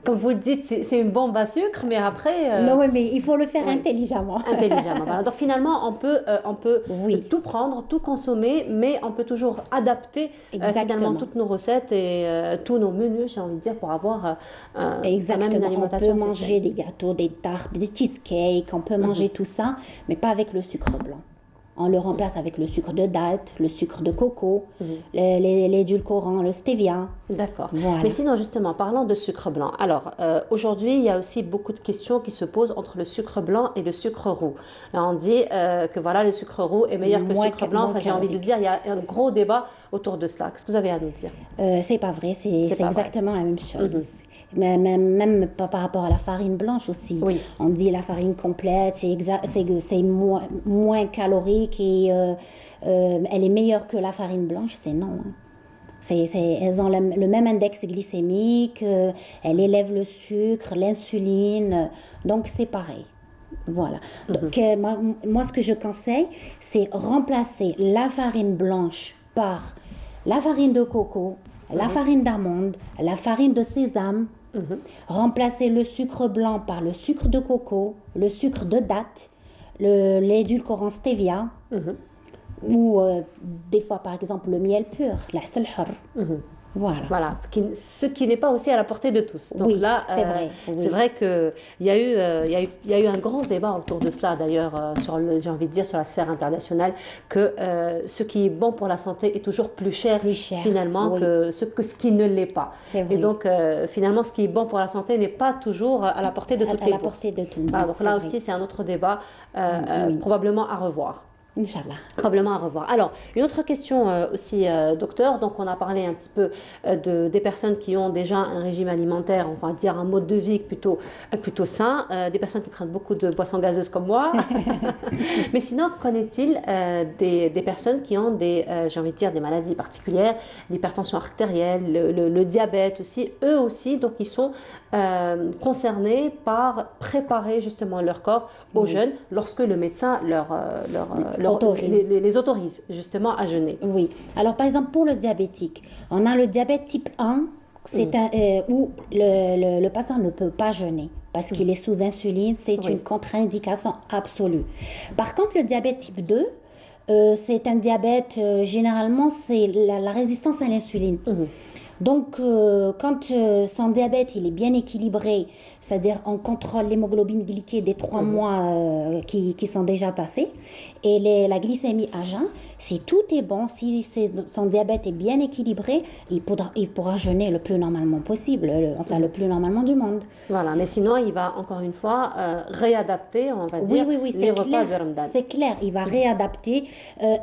comme vous le dites, c'est une bombe à sucre, mais après... Non, oui, mais il faut le faire intelligemment. Intelligemment, voilà. Donc finalement, on peut tout prendre, tout consommer, mais on peut toujours adapter finalement toutes nos recettes et tous nos menus, j'ai envie de dire, pour avoir quand même une alimentation. On peut manger des gâteaux, des tartes, des cheesecakes, on peut manger tout ça, mais pas avec le sucre blanc. On le remplace avec le sucre de date, le sucre de coco, l'édulcorant, le stevia. D'accord. Voilà. Mais sinon, justement, parlant de sucre blanc. Alors, aujourd'hui, il y a aussi beaucoup de questions qui se posent entre le sucre blanc et le sucre roux. Là, on dit que voilà, le sucre roux est meilleur que le sucre blanc. Enfin, j'ai envie de dire, il y a un gros débat autour de cela. Qu'est-ce que vous avez à nous dire? C'est pas vrai, c'est exactement la même chose. Même par rapport à la farine blanche aussi. Oui. On dit la farine complète, c'est moins calorique et elle est meilleure que la farine blanche, c'est non. Hein. Elles ont le même index glycémique, elles élèvent le sucre, l'insuline, donc c'est pareil. Voilà. Donc, moi, ce que je conseille, c'est remplacer la farine blanche par la farine de coco, la farine d'amande, la farine de sésame, remplacer le sucre blanc par le sucre de coco, le sucre de date, l'édulcorant stevia, ou des fois, par exemple, le miel pur, la salhar. Voilà. Ce qui n'est pas aussi à la portée de tous. Donc oui, là, c'est vrai. C'est vrai qu'il y a eu un grand débat autour de cela, d'ailleurs, j'ai envie de dire, sur la sphère internationale, que ce qui est bon pour la santé est toujours plus cher finalement que ce qui ne l'est pas. Et donc, finalement, ce qui est bon pour la santé n'est pas toujours à la portée de toutes les bourses. Voilà, donc là aussi, c'est un autre débat probablement à revoir. Inch'Allah. Probablement à revoir. Alors, une autre question aussi, docteur. Donc, on a parlé un petit peu des personnes qui ont déjà un régime alimentaire, on va dire un mode de vie plutôt sain, des personnes qui prennent beaucoup de boissons gazeuses comme moi. Mais sinon, qu'en est-il des personnes qui ont j'ai envie de dire, des maladies particulières, l'hypertension artérielle, le diabète aussi, eux aussi, donc ils sont concernés par préparer justement leur corps aux jeûnes lorsque le médecin les autorise justement à jeûner. Oui. Alors par exemple pour le diabétique, on a le diabète type 1, où le patient ne peut pas jeûner parce qu'il est sous insuline, c'est une contre-indication absolue. Par contre le diabète type 2, c'est un diabète, généralement c'est la résistance à l'insuline. Donc, quand son diabète il est bien équilibré, c'est-à-dire on contrôle l'hémoglobine glyquée des 3 mois qui sont déjà passés, et la glycémie à jeun, si tout est bon, si son diabète est bien équilibré, il pourra jeûner le plus normalement possible, le plus normalement du monde. Voilà, mais sinon il va encore une fois réadapter, on va dire, les repas de Ramadan. C'est clair, il va réadapter,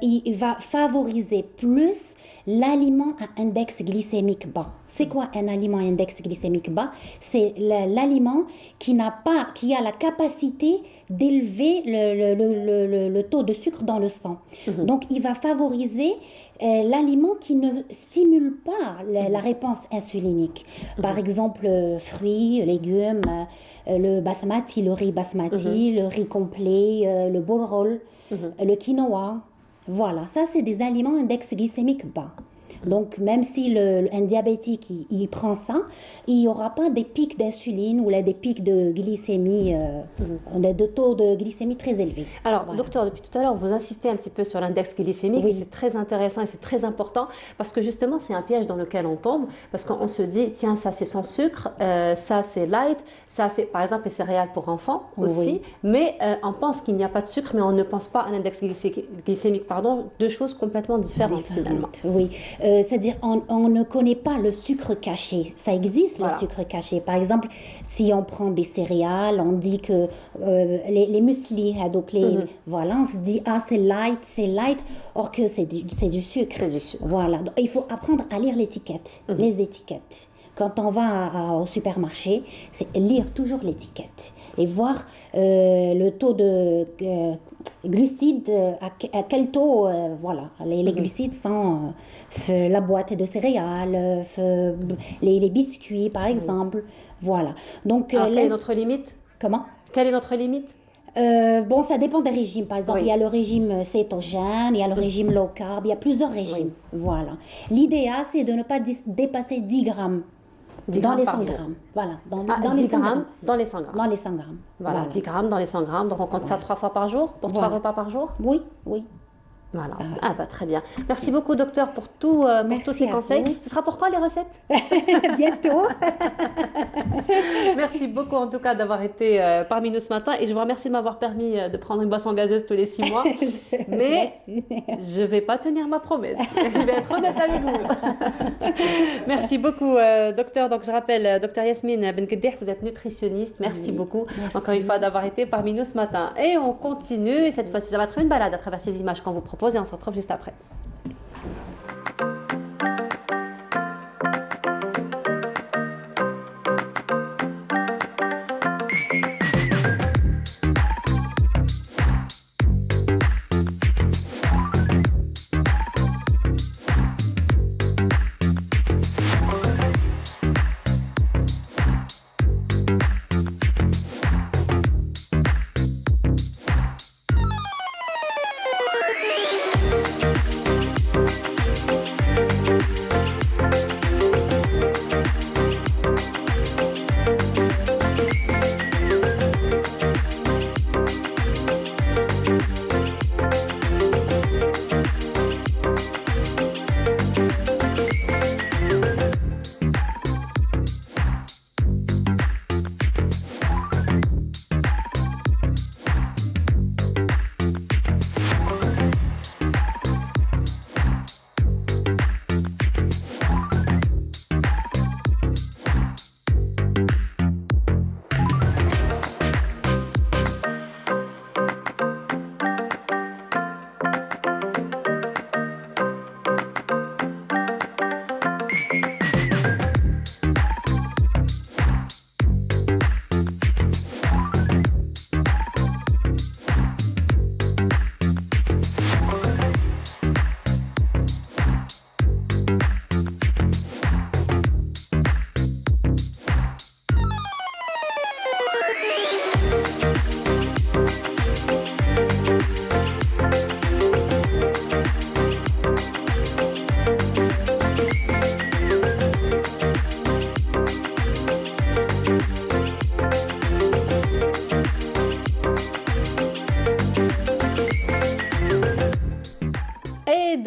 il va favoriser plus l'aliment à index glycémique bas. C'est quoi un aliment à index glycémique bas? C'est l'aliment qui a la capacité d'élever le taux de sucre dans le sang. Donc, il va favoriser l'aliment qui ne stimule pas la réponse insulinique. Par exemple, fruits, légumes, le basmati, le riz basmati, le riz complet, le bourrol, le quinoa. Voilà, ça c'est des aliments index glycémique bas. Donc même si un diabétique il prend ça, il n'y aura pas des pics d'insuline ou des pics de glycémie, de taux de glycémie très élevés. Alors docteur, depuis tout à l'heure vous insistez un petit peu sur l'index glycémique et c'est très intéressant et c'est très important parce que justement c'est un piège dans lequel on tombe parce qu'on se dit tiens ça c'est sans sucre, ça c'est light, ça c'est par exemple les céréales pour enfants aussi, mais on pense qu'il n'y a pas de sucre mais on ne pense pas à l'index glycémique, deux choses complètement différentes finalement. Oui. C'est-à-dire on ne connaît pas le sucre caché. Ça existe le sucre caché. Par exemple, si on prend des céréales, on dit que les muesli, donc voilà, on se dit c'est light, or que c'est du sucre. C'est du sucre. Voilà. Donc, il faut apprendre à lire l'étiquette, les étiquettes. Quand on va au supermarché, c'est lire toujours l'étiquette et voir le taux de glucides, à quel taux, les glucides sont la boîte de céréales, les biscuits par exemple, voilà. Donc, quelle est notre limite? Comment? Quelle est notre limite? Ça dépend des régimes. Par exemple, il y a le régime cétogène, il y a le régime low carb, il y a plusieurs régimes. Voilà. L'idéal, c'est de ne pas dépasser 10 grammes. Dans les 100 grammes. Voilà. Dans 10 grammes dans les 100 grammes. Dans les 100 grammes. Voilà, 10 grammes dans les 100 grammes. Donc on compte ça 3 fois par jour, pour 3 repas par jour? Oui. Voilà. Très bien. Merci beaucoup, docteur, pour tous ces conseils. Ce sera pour quand les recettes? Bientôt. Merci beaucoup, en tout cas, d'avoir été parmi nous ce matin. Et je vous remercie de m'avoir permis de prendre une boisson gazeuse tous les 6 mois. Mais je ne vais pas tenir ma promesse. Je vais être honnête avec vous. Merci beaucoup, docteur. Donc, je rappelle, docteur Yasmine Benkedeh, vous êtes nutritionniste. Merci beaucoup, encore une fois, d'avoir été parmi nous ce matin. Et on continue. Et cette fois-ci, ça va être une balade à travers ces images qu'on vous propose. Et on se retrouve juste après.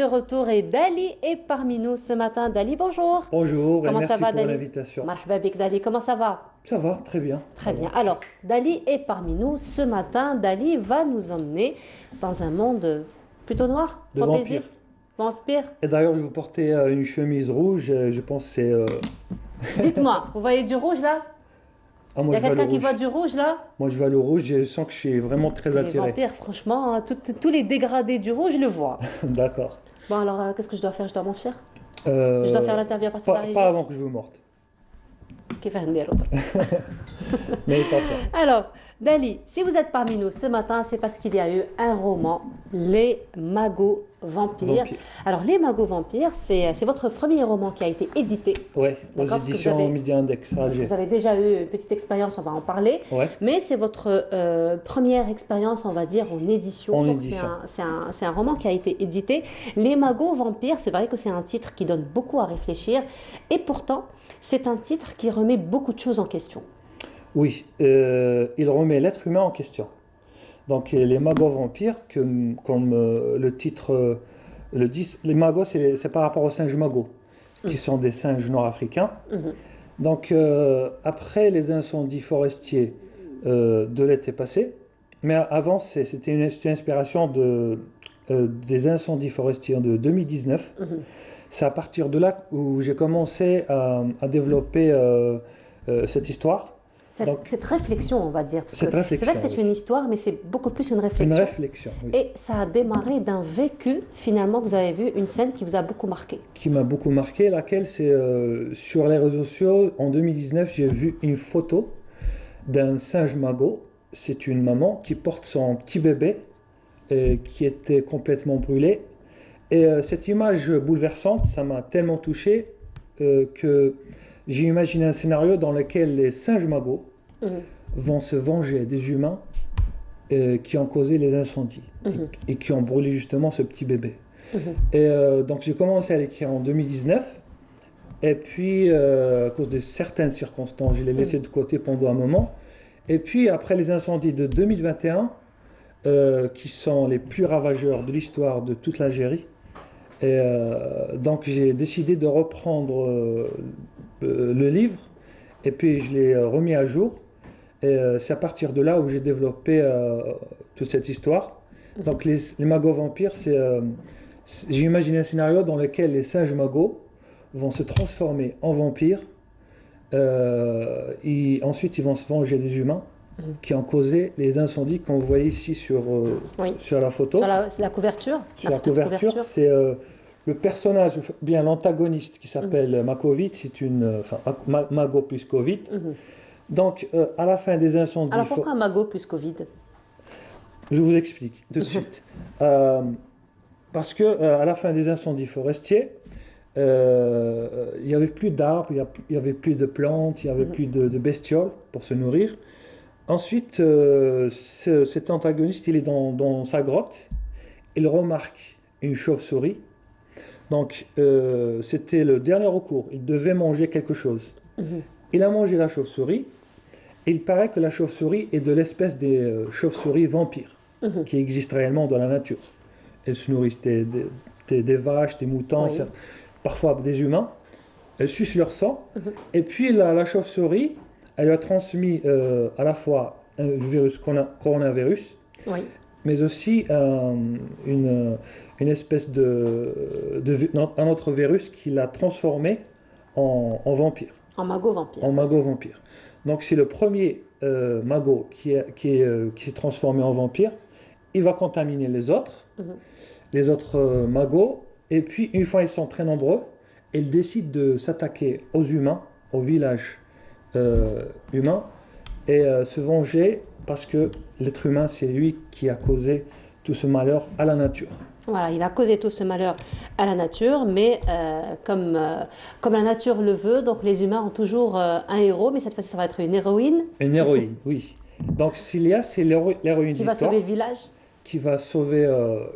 retour et Dali est parmi nous ce matin. Dali, bonjour. Bonjour, Comment et ça merci va, pour Dali? l'invitation. Marhaba bik, Dali, comment ça va? Ça va, très bien. Très bien. Alors, Dali est parmi nous ce matin. Dali va nous emmener dans un monde plutôt noir, De fantaisiste, vampire. Et d'ailleurs, je vous portais une chemise rouge, je pense que c'est... Dites-moi, vous voyez du rouge là? Ah, Il moi, y a je vois le quelqu'un qui rouge. voit du rouge là? Moi, je vois le rouge, je sens que je suis vraiment très Les attiré. vampires, franchement, hein, tous les dégradés du rouge, je le vois. D'accord. Bon, alors, qu'est-ce que je dois faire? Je dois mentir? Je dois faire l'interview à partir de la régie? Pas avant que je vous morte. كيف هنديرو درك؟ Mais pas peur. Alors, Dali, si vous êtes parmi nous ce matin, c'est parce qu'il y a eu un roman, Les Magots Vampires. Vampires. Alors, Les Magots Vampires, c'est votre premier roman qui a été édité. Ouais, aux D'accord, parce que éditions vous avez- Midi Index, à Alger. Vous avez déjà eu une petite expérience, on va en parler. Ouais. Mais c'est votre première expérience, on va dire, en édition. En Donc, édition. c'est un roman qui a été édité. Les Magots Vampires, c'est vrai que c'est un titre qui donne beaucoup à réfléchir. Et pourtant, c'est un titre qui remet beaucoup de choses en question. Oui, il remet l'être humain en question. Donc, les magots vampires, comme le titre le dit, les magots, c'est par rapport aux singes magots, qui sont des singes nord-africains. Donc, après les incendies forestiers de l'été passé, mais avant, c'était une inspiration des incendies forestiers de 2019. C'est à partir de là où j'ai commencé à développer cette histoire. Donc, Cette réflexion, on va dire. Parce cette que réflexion, c'est vrai que c'est oui. une histoire, mais c'est beaucoup plus une Une réflexion. réflexion, oui, Et ça a démarré d'un vécu, finalement, que vous avez vu, une scène qui vous a beaucoup marqué. qui m'a beaucoup marqué, laquelle c'est sur les réseaux sociaux. En 2019, j'ai vu une photo d'un singe magot. C'est une maman qui porte son petit bébé qui était complètement brûlé. Et cette image bouleversante, ça m'a tellement touché que j'ai imaginé un scénario dans lequel les singes magots vont se venger des humains qui ont causé les incendies et qui ont brûlé justement ce petit bébé. Et donc j'ai commencé à l'écrire en 2019 et puis à cause de certaines circonstances, je l'ai laissé de côté pendant un moment. Et puis après les incendies de 2021, qui sont les plus ravageurs de l'histoire de toute l'Algérie, et donc j'ai décidé de reprendre le livre et puis je l'ai remis à jour. Et c'est à partir de là où j'ai développé toute cette histoire. Donc les magots vampires, j'ai imaginé un scénario dans lequel les singes magots vont se transformer en vampires et ensuite ils vont se venger des humains qui ont causé les incendies qu'on voit ici sur la photo. Sur la couverture. Sur la couverture, c'est le personnage, bien l'antagoniste qui s'appelle Makovit, c'est Mago plus Covid. Donc, à la fin des incendies... Alors pourquoi Magot plus Covid? Je vous explique tout de suite. Parce que à la fin des incendies forestiers, il n'y avait plus d'arbres, il n'y avait plus de plantes, il n'y avait plus de bestioles pour se nourrir. Ensuite, cet antagoniste, il est dans sa grotte, il remarque une chauve-souris. Donc, c'était le dernier recours, il devait manger quelque chose. Il a mangé la chauve-souris. Il paraît que la chauve-souris est de l'espèce des chauves-souris vampires qui existent réellement dans la nature. Elles se nourrissent des vaches, des moutons, parfois des humains. Elles sucent leur sang. Et puis la chauve-souris, elle lui a transmis à la fois le virus coronavirus, mais aussi une espèce un autre virus qui l'a transformé en vampire. En magot vampire. En magot vampire. Donc c'est le premier magot qui s'est transformé en vampire. Il va contaminer les autres magots. Et puis une fois ils sont très nombreux, ils décident de s'attaquer aux humains, au village humain, et se venger parce que l'être humain, c'est lui qui a causé tout ce malheur à la nature. Voilà, il a causé tout ce malheur à la nature, mais comme la nature le veut, donc les humains ont toujours un héros, mais cette fois-ci, ça va être une héroïne. Une héroïne, oui. Donc Cilia, c'est l'héroïne qui va sauver le village. Qui va sauver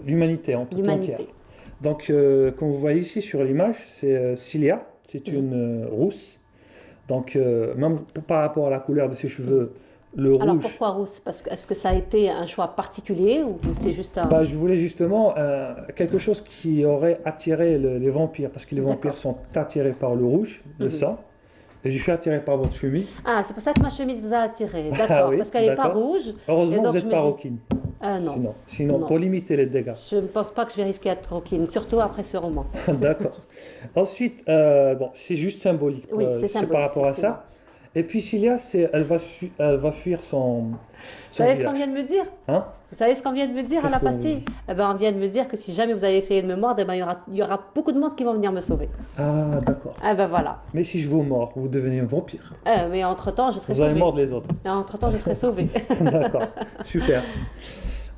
l'humanité en toute entière. Donc, comme vous voyez ici sur l'image, c'est Cilia, c'est une rousse. Donc, même par rapport à la couleur de ses cheveux, Le Alors rouge. pourquoi rousse? Parce que est-ce que ça a été un choix particulier ou c'est juste un... Bah, je voulais justement quelque chose qui aurait attiré les vampires, parce que les vampires sont attirés par le rouge, le sang, et je suis attiré par votre chemise. Ah, c'est pour ça que ma chemise vous a attiré. D'accord, oui, parce qu'elle n'est pas d'accord. rouge. Heureusement, et donc vous je êtes me pas dis- roquine. Non. Sinon Non. pour limiter les dégâts. Je ne pense pas que je vais risquer d'être roquine, surtout après ce roman. D'accord. Ensuite, bon, c'est juste symbolique. Oui, c'est symbolique, par rapport à effectivement. ça. Et puis Cilia, elle va fuir son Vous savez ce village. qu'on vient de me dire? Hein? Vous savez ce qu'on vient de me dire à Qu'est-ce la qu'on vous pastille? dit? Eh ben, on vient de me dire que si jamais vous allez essayer de me mordre, eh ben, il y aura beaucoup de monde qui vont venir me sauver. Ah, d'accord. Ah ben voilà. Mais si je vous mords, vous devenez un vampire. Mais entre-temps, je serai Vous allez sauvée. mordre les autres. Entre-temps, je serai sauvée. D'accord. Super.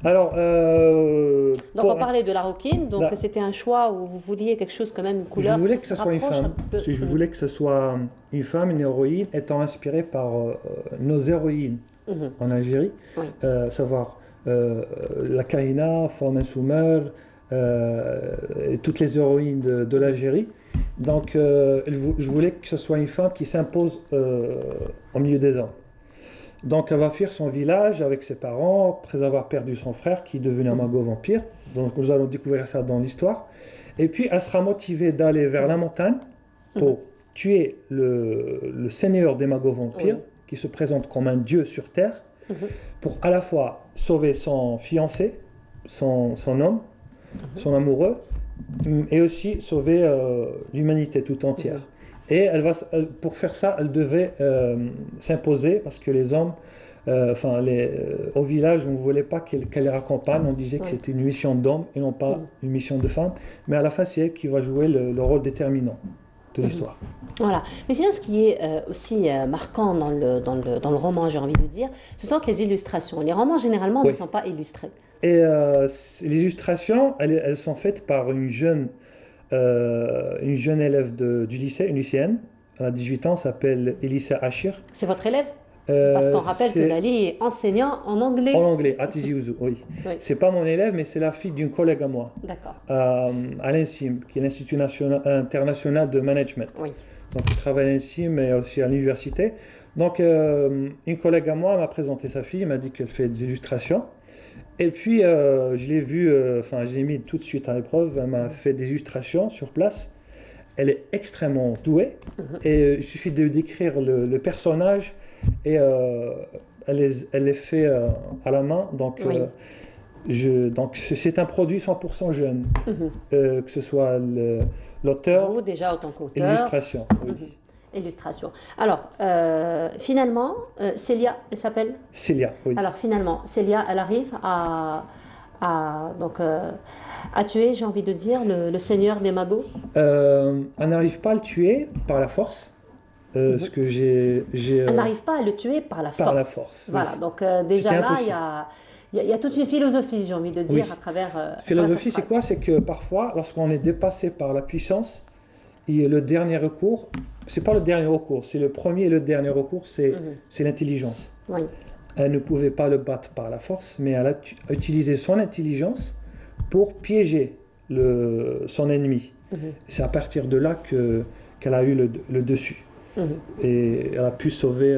Alors, Donc on parlait de la roquine, donc Là. c'était un choix où vous vouliez quelque chose quand même, une je couleur voulais qui que se ce soit une rapproche un femme. petit peu. Si je voulais que ce soit une femme, une héroïne, étant inspirée par nos héroïnes en Algérie, Oui. savoir la Kahina, Fatima Soumer, et toutes les héroïnes de l'Algérie. Donc, je voulais que ce soit une femme qui s'impose au milieu des hommes. Donc, elle va fuir son village avec ses parents, après avoir perdu son frère qui est devenu un mago vampire. Donc, nous allons découvrir ça dans l'histoire. Et puis, elle sera motivée d'aller vers la montagne pour tuer le seigneur des magos vampires, qui se présente comme un dieu sur terre, pour à la fois sauver son fiancé, son homme, son amoureux, et aussi sauver l'humanité tout entière. Et pour faire ça, elle devait s'imposer parce que les hommes, au village, on ne voulait pas qu'elle les raccompagne. On disait que c'était une mission d'homme et non pas une mission de femme. Mais à la fin, c'est elle qui va jouer le rôle déterminant de l'histoire. Voilà. Mais sinon, ce qui est aussi marquant dans le roman, j'ai envie de dire, ce sont les illustrations. Les romans, généralement, ne sont pas illustrés. Et les illustrations, elles sont faites par une jeune élève du lycée, une lycéenne. Elle a 18 ans, s'appelle Elissa Achir. C'est votre élève? Parce qu'on rappelle que Lali est enseignant en anglais. En anglais, à Tizi Ouzou, oui. C'est pas mon élève, mais c'est la fille d'une collègue à moi. D'accord. À l'INSIM, qui est l'Institut international de management. Oui. Donc, je travaille à l'INSIM et aussi à l'université. Donc, une collègue à moi m'a présenté sa fille, m'a dit qu'elle fait des illustrations. Et puis, je l'ai vue, je l'ai mis tout de suite à l'épreuve. Elle m'a fait des illustrations sur place. Elle est extrêmement douée. Et il suffit de décrire le personnage et elle les fait à la main. Donc, donc c'est un produit 100% jeune. Que ce soit l'auteur, vous, déjà, en tant qu'auteur. l'illustration. Oui. Illustration. Alors, finalement, Célia, elle s'appelle? Célia, oui. Alors, finalement, Célia, elle arrive à tuer, j'ai envie de dire, le seigneur des magos. Elle n'arrive pas à le tuer par la force. Ce que Elle n'arrive pas à le tuer par la force. Par la force. Voilà, oui. donc déjà là, impossible. il y a toute une philosophie, j'ai envie de dire, à travers. Philosophie, c'est quoi? C'est que parfois, lorsqu'on est dépassé par la puissance, et le dernier recours, c'est pas le dernier recours, c'est le premier et le dernier recours, c'est l'intelligence. Oui. Elle ne pouvait pas le battre par la force, mais elle a utilisé son intelligence pour piéger son ennemi. C'est à partir de là qu'elle a eu le dessus. Et elle a pu sauver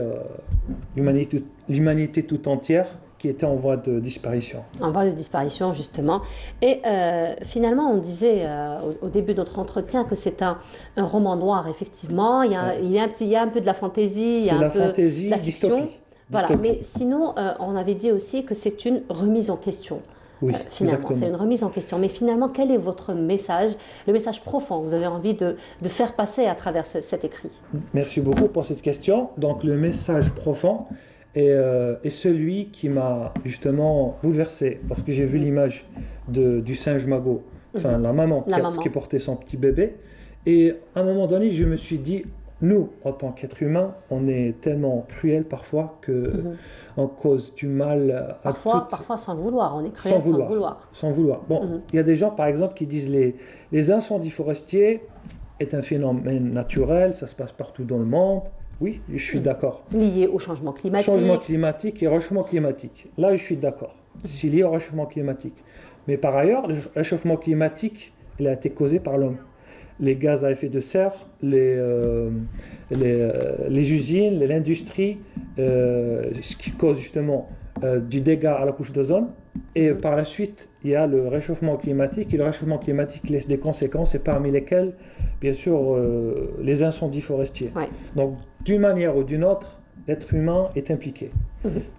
l'humanité tout entière qui était en voie de disparition. En voie de disparition, justement. Et finalement, on disait au début de notre entretien que c'est un roman noir, effectivement. Il y a un peu de la fantaisie, il y a un peu de la fiction. Dystopie. Voilà. Dystopie. Mais sinon, on avait dit aussi que c'est une remise en question. Oui, finalement, exactement. c'est une remise en question. Mais finalement, quel est votre message, le message profond que vous avez envie de faire passer à travers cet écrit? Merci beaucoup pour cette question. Donc, le message profond est celui qui m'a justement bouleversé parce que j'ai vu l'image du singe magot, enfin la maman qui portait son petit bébé. Et à un moment donné, je me suis dit, nous, en tant qu'êtres humains, on est tellement cruels parfois qu'on cause du mal à Parfois sans le vouloir, on est cruel sans le vouloir. Bon, il y a des gens, par exemple, qui disent les incendies forestiers est un phénomène naturel, ça se passe partout dans le monde. Oui, je suis d'accord. Lié au changement climatique. Changement climatique et réchauffement climatique. Là, je suis d'accord. C'est lié au réchauffement climatique. Mais par ailleurs, le réchauffement climatique, il a été causé par l'homme. Les gaz à effet de serre, les usines, l'industrie, ce qui cause justement du dégât à la couche d'ozone. Et par la suite, il y a le réchauffement climatique. Et le réchauffement climatique laisse des conséquences, et parmi lesquelles, bien sûr, les incendies forestiers. Ouais. Donc, d'une manière ou d'une autre, l'être humain est impliqué.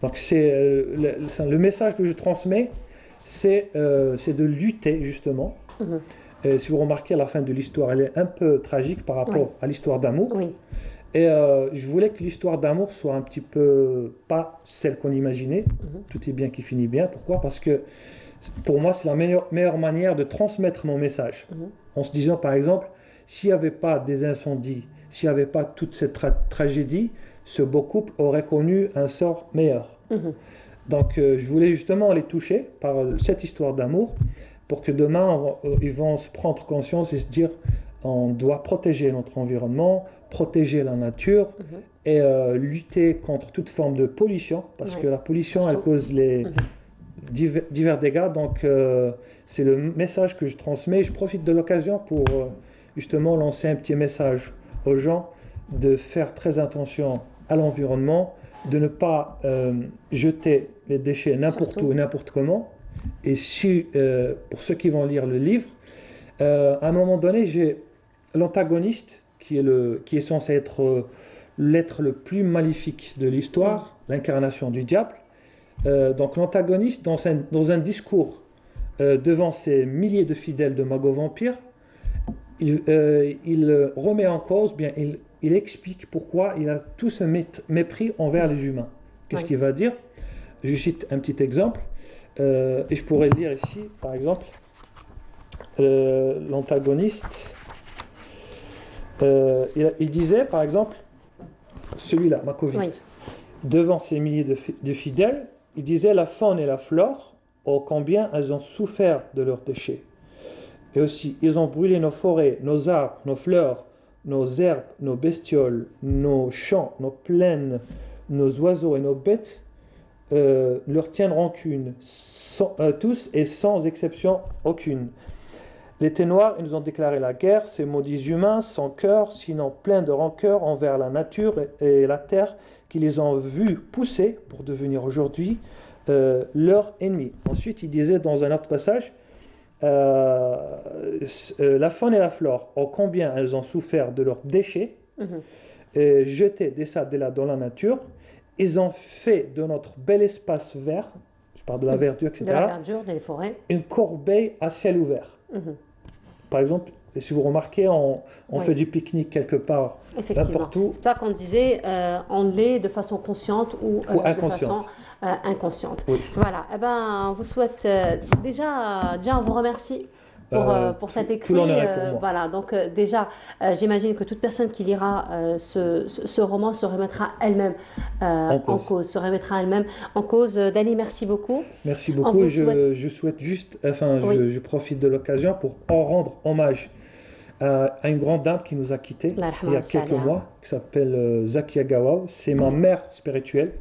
Donc, c'est le message que je transmets, c'est de lutter, justement. Si vous remarquez, à la fin de l'histoire, elle est un peu tragique par rapport à l'histoire d'amour. Oui. Et je voulais que l'histoire d'amour soit un petit peu pas celle qu'on imaginait. Tout est bien qui finit bien. Pourquoi? Parce que pour moi, c'est la meilleure manière de transmettre mon message. En se disant, par exemple, s'il n'y avait pas des incendies, s'il n'y avait pas toute cette tragédie, ce beau couple aurait connu un sort meilleur. Donc, je voulais justement les toucher par cette histoire d'amour pour que demain, ils vont se prendre conscience et se dire, on doit protéger notre environnement, protéger la nature et lutter contre toute forme de pollution, parce que la pollution, elle cause les divers dégâts. Donc, c'est le message que je transmets. Je profite de l'occasion pour justement lancer un petit message aux gens de faire très attention à l'environnement, de ne pas jeter les déchets n'importe où et n'importe comment. Et si, pour ceux qui vont lire le livre, à un moment donné, j'ai l'antagoniste qui est censé être l'être le plus maléfique de l'histoire, l'incarnation du diable. Donc l'antagoniste, dans un discours devant ces milliers de fidèles de Mago Vampire, il remet en cause, bien, il explique pourquoi il a tout ce mépris envers les humains. Qu'est-ce qu'il va dire? Je cite un petit exemple, et je pourrais le lire ici, par exemple. L'antagoniste, il disait, par exemple, celui-là, Makovite, devant ces milliers de fidèles, il disait: la faune et la flore, oh combien elles ont souffert de leurs déchets. Et aussi, ils ont brûlé nos forêts, nos arbres, nos fleurs, nos herbes, nos bestioles, nos champs, nos plaines, nos oiseaux et nos bêtes, leur tiennent rancune, tous et sans exception aucune. Les Ténoirs, ils nous ont déclaré la guerre, ces maudits humains, sans cœur, sinon pleins de rancœur envers la nature et la terre, qui les ont vus pousser pour devenir aujourd'hui leurs ennemis. Ensuite, il disait dans un autre passage, la faune et la flore, oh combien elles ont souffert de leurs déchets, jetés des ça, de là dans la nature, ils ont fait de notre bel espace vert, je parle de la verdure, etc., de la verdure, des forêts, une corbeille à ciel ouvert. Par exemple, si vous remarquez, on fait du pique-nique quelque part, n'importe où. C'est ça qu'on disait, on l'est de façon consciente ou de façon inconsciente. Voilà, eh ben, on vous souhaite déjà on vous remercie pour cet écrit. Voilà, donc déjà, j'imagine que toute personne qui lira ce roman se remettra elle-même en cause, se remettra elle-même en cause. Dali, merci beaucoup. Merci beaucoup. Je souhaite juste, je profite de l'occasion pour en rendre hommage à une grande dame qui nous a quittés il y a quelques mois, qui s'appelle Zakia Gawao. C'est ma mère spirituelle.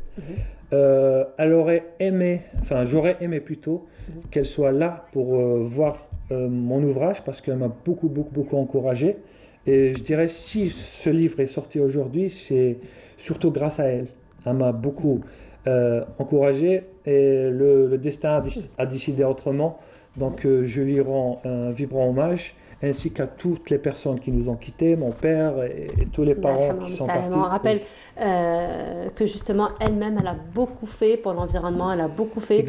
Elle aurait aimé, j'aurais aimé plutôt qu'elle soit là pour voir mon ouvrage, parce qu'elle m'a beaucoup encouragé. Et je dirais, si ce livre est sorti aujourd'hui, c'est surtout grâce à elle. Elle m'a beaucoup encouragé, et le destin a décidé autrement. Donc je lui rends un vibrant hommage, ainsi qu'à toutes les personnes qui nous ont quittés, mon père et tous les parents qui sont partis. On rappelle que justement elle-même, elle a beaucoup fait pour l'environnement, elle a beaucoup fait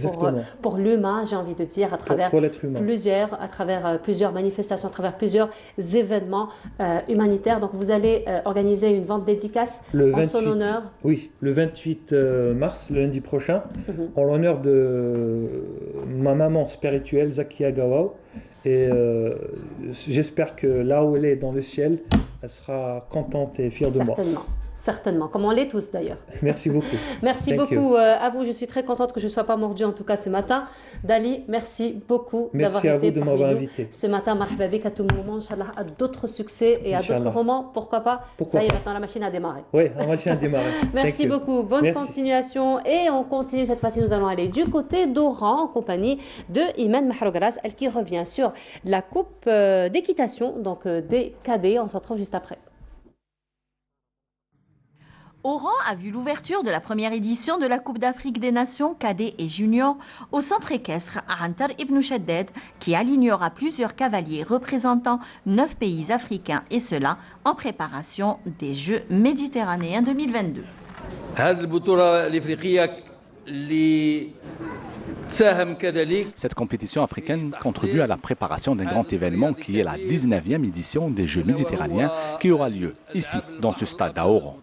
pour l'humain, j'ai envie de dire, à travers plusieurs manifestations, à travers plusieurs événements humanitaires. Donc vous allez organiser une vente dédicace en son honneur. Oui, le 28 mars, le lundi prochain, en l'honneur de ma maman spirituelle, Zakia Gawao. Et j'espère que là où elle est dans le ciel, elle sera contente et fière de moi. Certainement, comme on l'est tous d'ailleurs. Merci beaucoup. Merci beaucoup à vous. Je suis très contente que je ne sois pas mordue en tout cas ce matin. Dali, merci beaucoup d'avoir été de m'avoir invité ce matin. Marhaba bik, à tout moment, Inch'Allah, à d'autres succès et à d'autres romans. Pourquoi pas? Ça y est, maintenant la machine a démarré. Oui, la machine a démarré. Merci beaucoup. Bonne continuation. Et on continue cette fois-ci. Nous allons aller du côté d'Oran en compagnie de Iman Mahrogras, elle qui revient sur la coupe d'équitation, donc des cadets. On se retrouve juste après. Oran a vu l'ouverture de la première édition de la Coupe d'Afrique des Nations cadets et juniors au centre équestre Antar Ibn Shaddad qui alignera plusieurs cavaliers représentant 9 pays africains et cela en préparation des Jeux méditerranéens 2022. Cette compétition africaine contribue à la préparation d'un grand événement qui est la 19e édition des Jeux méditerranéens qui aura lieu ici, dans ce stade à Oran.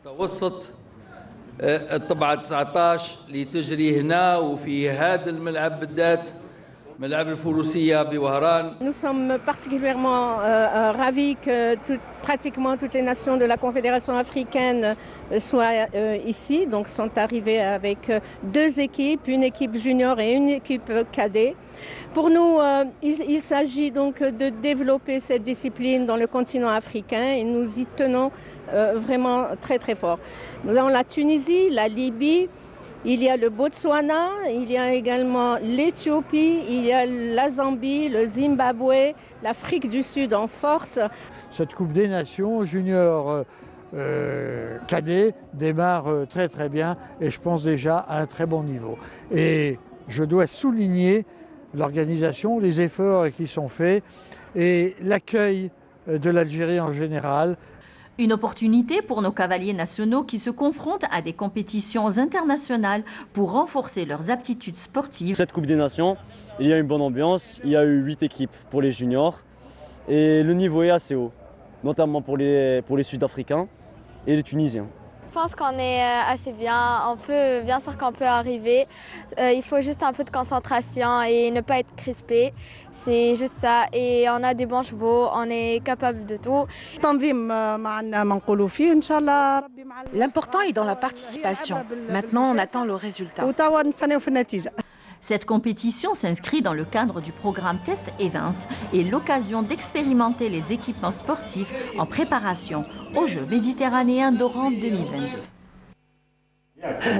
Nous sommes particulièrement ravis que pratiquement toutes les nations de la Confédération africaine soient ici, donc sont arrivées avec 2 équipes, une équipe junior et une équipe cadet. Pour nous, il s'agit donc de développer cette discipline dans le continent africain et nous y tenons vraiment très très fort. Nous avons la Tunisie, la Libye, il y a le Botswana, il y a également l'Éthiopie, il y a la Zambie, le Zimbabwe, l'Afrique du Sud en force. Cette Coupe des Nations junior cadet démarre très très bien et je pense déjà à un très bon niveau. Et je dois souligner l'organisation, les efforts qui sont faits et l'accueil de l'Algérie en général. Une opportunité pour nos cavaliers nationaux qui se confrontent à des compétitions internationales pour renforcer leurs aptitudes sportives. Cette Coupe des Nations, il y a une bonne ambiance, il y a eu 8 équipes pour les juniors et le niveau est assez haut, notamment pour les Sud-Africains et les Tunisiens. Je pense qu'on est assez bien, bien sûr qu'on peut arriver, il faut juste un peu de concentration et ne pas être crispé, c'est juste ça, et on a des bons chevaux, on est capable de tout. L'important est dans la participation, maintenant on attend le résultat. Cette compétition s'inscrit dans le cadre du programme Test Events et l'occasion d'expérimenter les équipements sportifs en préparation aux Jeux méditerranéens d'Oran 2022.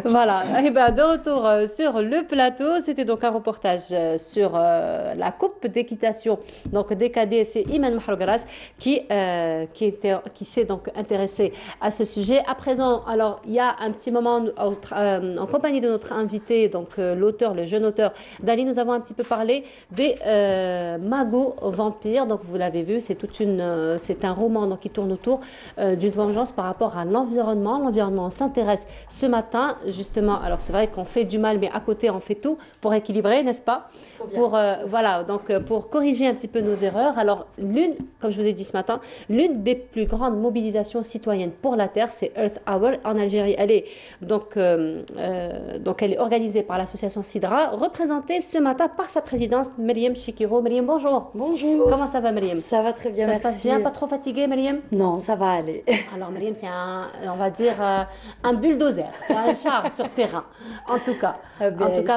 Voilà, et ben de retour sur le plateau, c'était donc un reportage sur la coupe d'équitation donc des cadets. C'est Iman Mahrougras qui s'est donc intéressé à ce sujet. À présent, alors il y a un petit moment en compagnie de notre invité, donc l'auteur, le jeune auteur Dali, nous avons un petit peu parlé des Magos vampires. Donc vous l'avez vu, c'est un roman donc qui tourne autour d'une vengeance par rapport à l'environnement. L'environnement s'intéresse ce matin. Justement, alors c'est vrai qu'on fait du mal, mais à côté on fait tout pour équilibrer, n'est-ce pas? Voilà, donc pour corriger un petit peu nos erreurs. Alors comme je vous ai dit ce matin, l'une des plus grandes mobilisations citoyennes pour la Terre, c'est Earth Hour en Algérie. Elle est donc elle est organisée par l'association Sidra, représentée ce matin par sa présidente Myriam Chikiro. Myriam, bonjour. Bonjour. Comment ça va, Myriam? Ça va très bien, merci. Ça se passe bien, pas trop fatiguée, Myriam? Non, ça va aller. Alors Myriam, c'est on va dire un bulldozer. C'est un char sur terrain, en tout cas.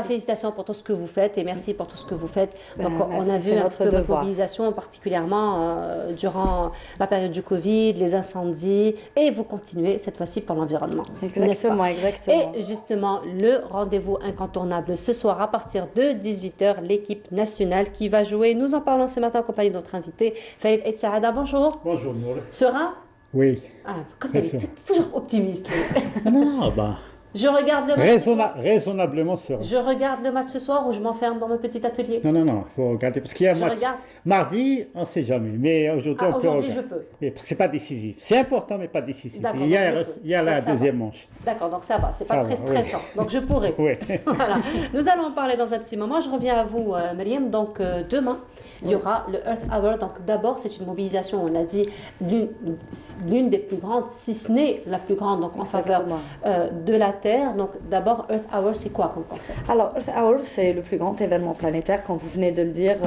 Félicitations pour tout ce que vous faites et merci pour tout ce que vous faites. Donc, on a vu un petit peu votre mobilisation, particulièrement durant la période du Covid, les incendies, et vous continuez cette fois-ci pour l'environnement. Exactement, exactement. Et justement, le rendez-vous incontournable ce soir à partir de 18h, l'équipe nationale qui va jouer. Nous en parlons ce matin en compagnie de notre invité, Faïd El Saada. Bonjour. Bonjour, Nour. Serein? Oui. Comme tu es toujours optimiste. Non, bah. Je regarde le match raisonnablement serein. Je regarde le match ce soir ou je m'enferme dans mon petit atelier? Non, il faut regarder. Parce qu'il y a un match. Mardi, on ne sait jamais. Mais aujourd'hui, on peut regarder. Je peux. C'est pas décisif. C'est important, mais pas décisif. Il y a la deuxième manche. D'accord, donc ça va. C'est pas très stressant. Oui. Donc je pourrais. Oui. Voilà. Nous allons en parler dans un petit moment. Je reviens à vous, Myriam. Donc demain, il y aura le Earth Hour. Donc d'abord, c'est une mobilisation, on l'a dit, l'une des plus grandes, si ce n'est la plus grande, donc en faveur de la Terre. Donc d'abord, Earth Hour, c'est quoi comme concept? Alors, Earth Hour, c'est le plus grand événement planétaire, comme vous venez de le dire,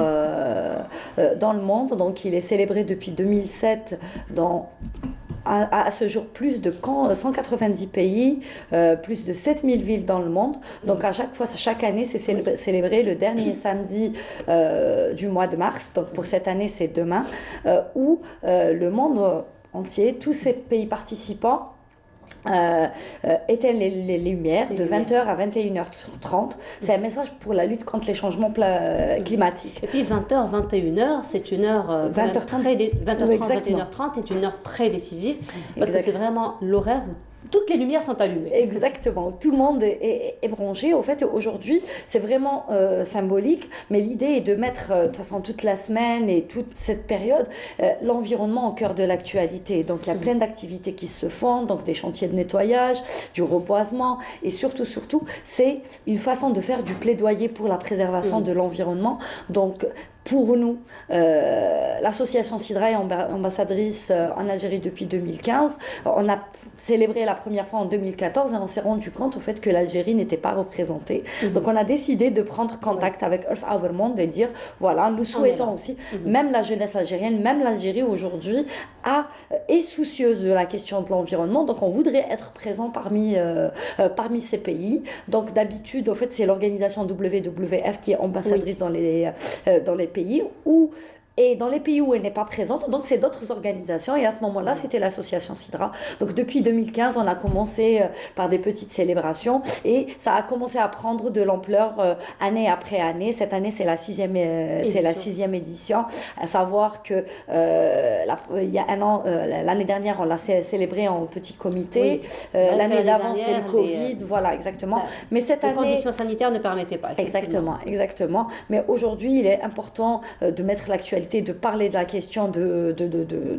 dans le monde. Donc il est célébré depuis 2007 à ce jour plus de 190 pays, plus de 7000 villes dans le monde. Donc à chaque fois, chaque année, c'est célébré le dernier samedi du mois de mars. Donc pour cette année, c'est demain, où le monde entier, tous ces pays participants, éteignent les lumières de 20h à 21h30. C'est un message pour la lutte contre les changements climatiques. Et puis 20h, 21h, c'est une heure 20h30, 21h30 est une heure très décisive parce que c'est vraiment l'horaire où toutes les lumières sont allumées. Exactement, tout le monde est branché. Au fait, aujourd'hui, c'est vraiment symbolique, mais l'idée est de mettre, de toute façon, toute la semaine et toute cette période, l'environnement au cœur de l'actualité. Donc, il y a plein d'activités qui se font, donc des chantiers de nettoyage, du reboisement, et surtout, c'est une façon de faire du plaidoyer pour la préservation de l'environnement. Donc, pour nous, l'association Sidra est ambassadrice en Algérie depuis 2015. On a célébré la première fois en 2014 et on s'est rendu compte au fait que l'Algérie n'était pas représentée. Donc on a décidé de prendre contact avec Earth Hour Monde et dire, voilà, nous souhaitons aussi, même la jeunesse algérienne, même l'Algérie aujourd'hui est soucieuse de la question de l'environnement. Donc on voudrait être présent parmi ces pays. Donc d'habitude, au fait, c'est l'organisation WWF qui est ambassadrice dans les pays et dans les pays où elle n'est pas présente, donc c'est d'autres organisations, et à ce moment-là, c'était l'association Sidra. Donc depuis 2015, on a commencé par des petites célébrations, et ça a commencé à prendre de l'ampleur année après année. Cette année, c'est la sixième édition, à savoir que il y a un an, l'année dernière, on l'a célébré en petit comité, l'année d'avant, c'est le Covid, voilà, exactement. Mais cette année... Les conditions sanitaires ne permettaient pas, Exactement. Mais aujourd'hui, il est important de mettre l'actualité, de parler de la question de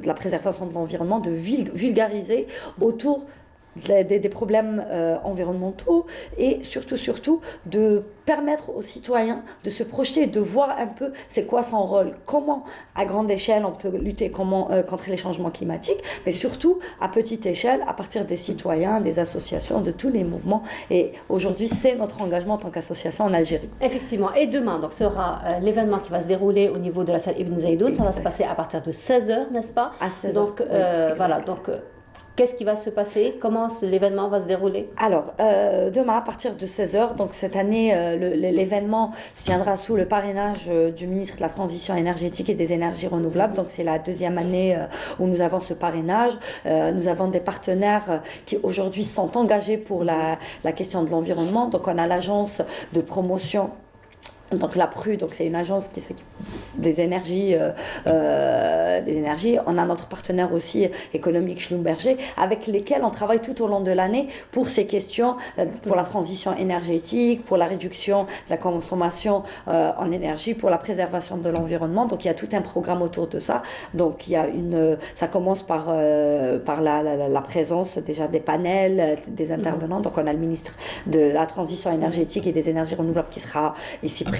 la préservation de l'environnement, de vulgariser autour des problèmes environnementaux, et surtout de permettre aux citoyens de se projeter, de voir un peu c'est quoi son rôle, comment à grande échelle on peut lutter contre les changements climatiques, mais surtout à petite échelle à partir des citoyens, des associations, de tous les mouvements. Et aujourd'hui, c'est notre engagement en tant qu'association en Algérie. Effectivement. Et demain, donc, sera l'événement qui va se dérouler au niveau de la salle Ibn Zaïdoun. Ça va se passer à partir de 16h, n'est-ce pas? À 16h. Donc, voilà. Donc, qu'est-ce qui va se passer? Comment l'événement va se dérouler? Alors, demain, à partir de 16h, donc cette année, l'événement se tiendra sous le parrainage du ministre de la Transition énergétique et des énergies renouvelables. Donc, c'est la deuxième année où nous avons ce parrainage. Nous avons des partenaires qui aujourd'hui sont engagés pour la question de l'environnement. Donc, on a l'agence de promotion. Donc la PRU, donc c'est une agence qui s'occupe des énergies. On a notre partenaire aussi économique Schlumberger, avec lesquels on travaille tout au long de l'année pour ces questions, pour la transition énergétique, pour la réduction de la consommation en énergie, pour la préservation de l'environnement. Donc il y a tout un programme autour de ça. Donc il y a ça commence par la présence déjà des panels, des intervenants. Donc on a le ministre de la Transition énergétique et des énergies renouvelables qui sera ici présent.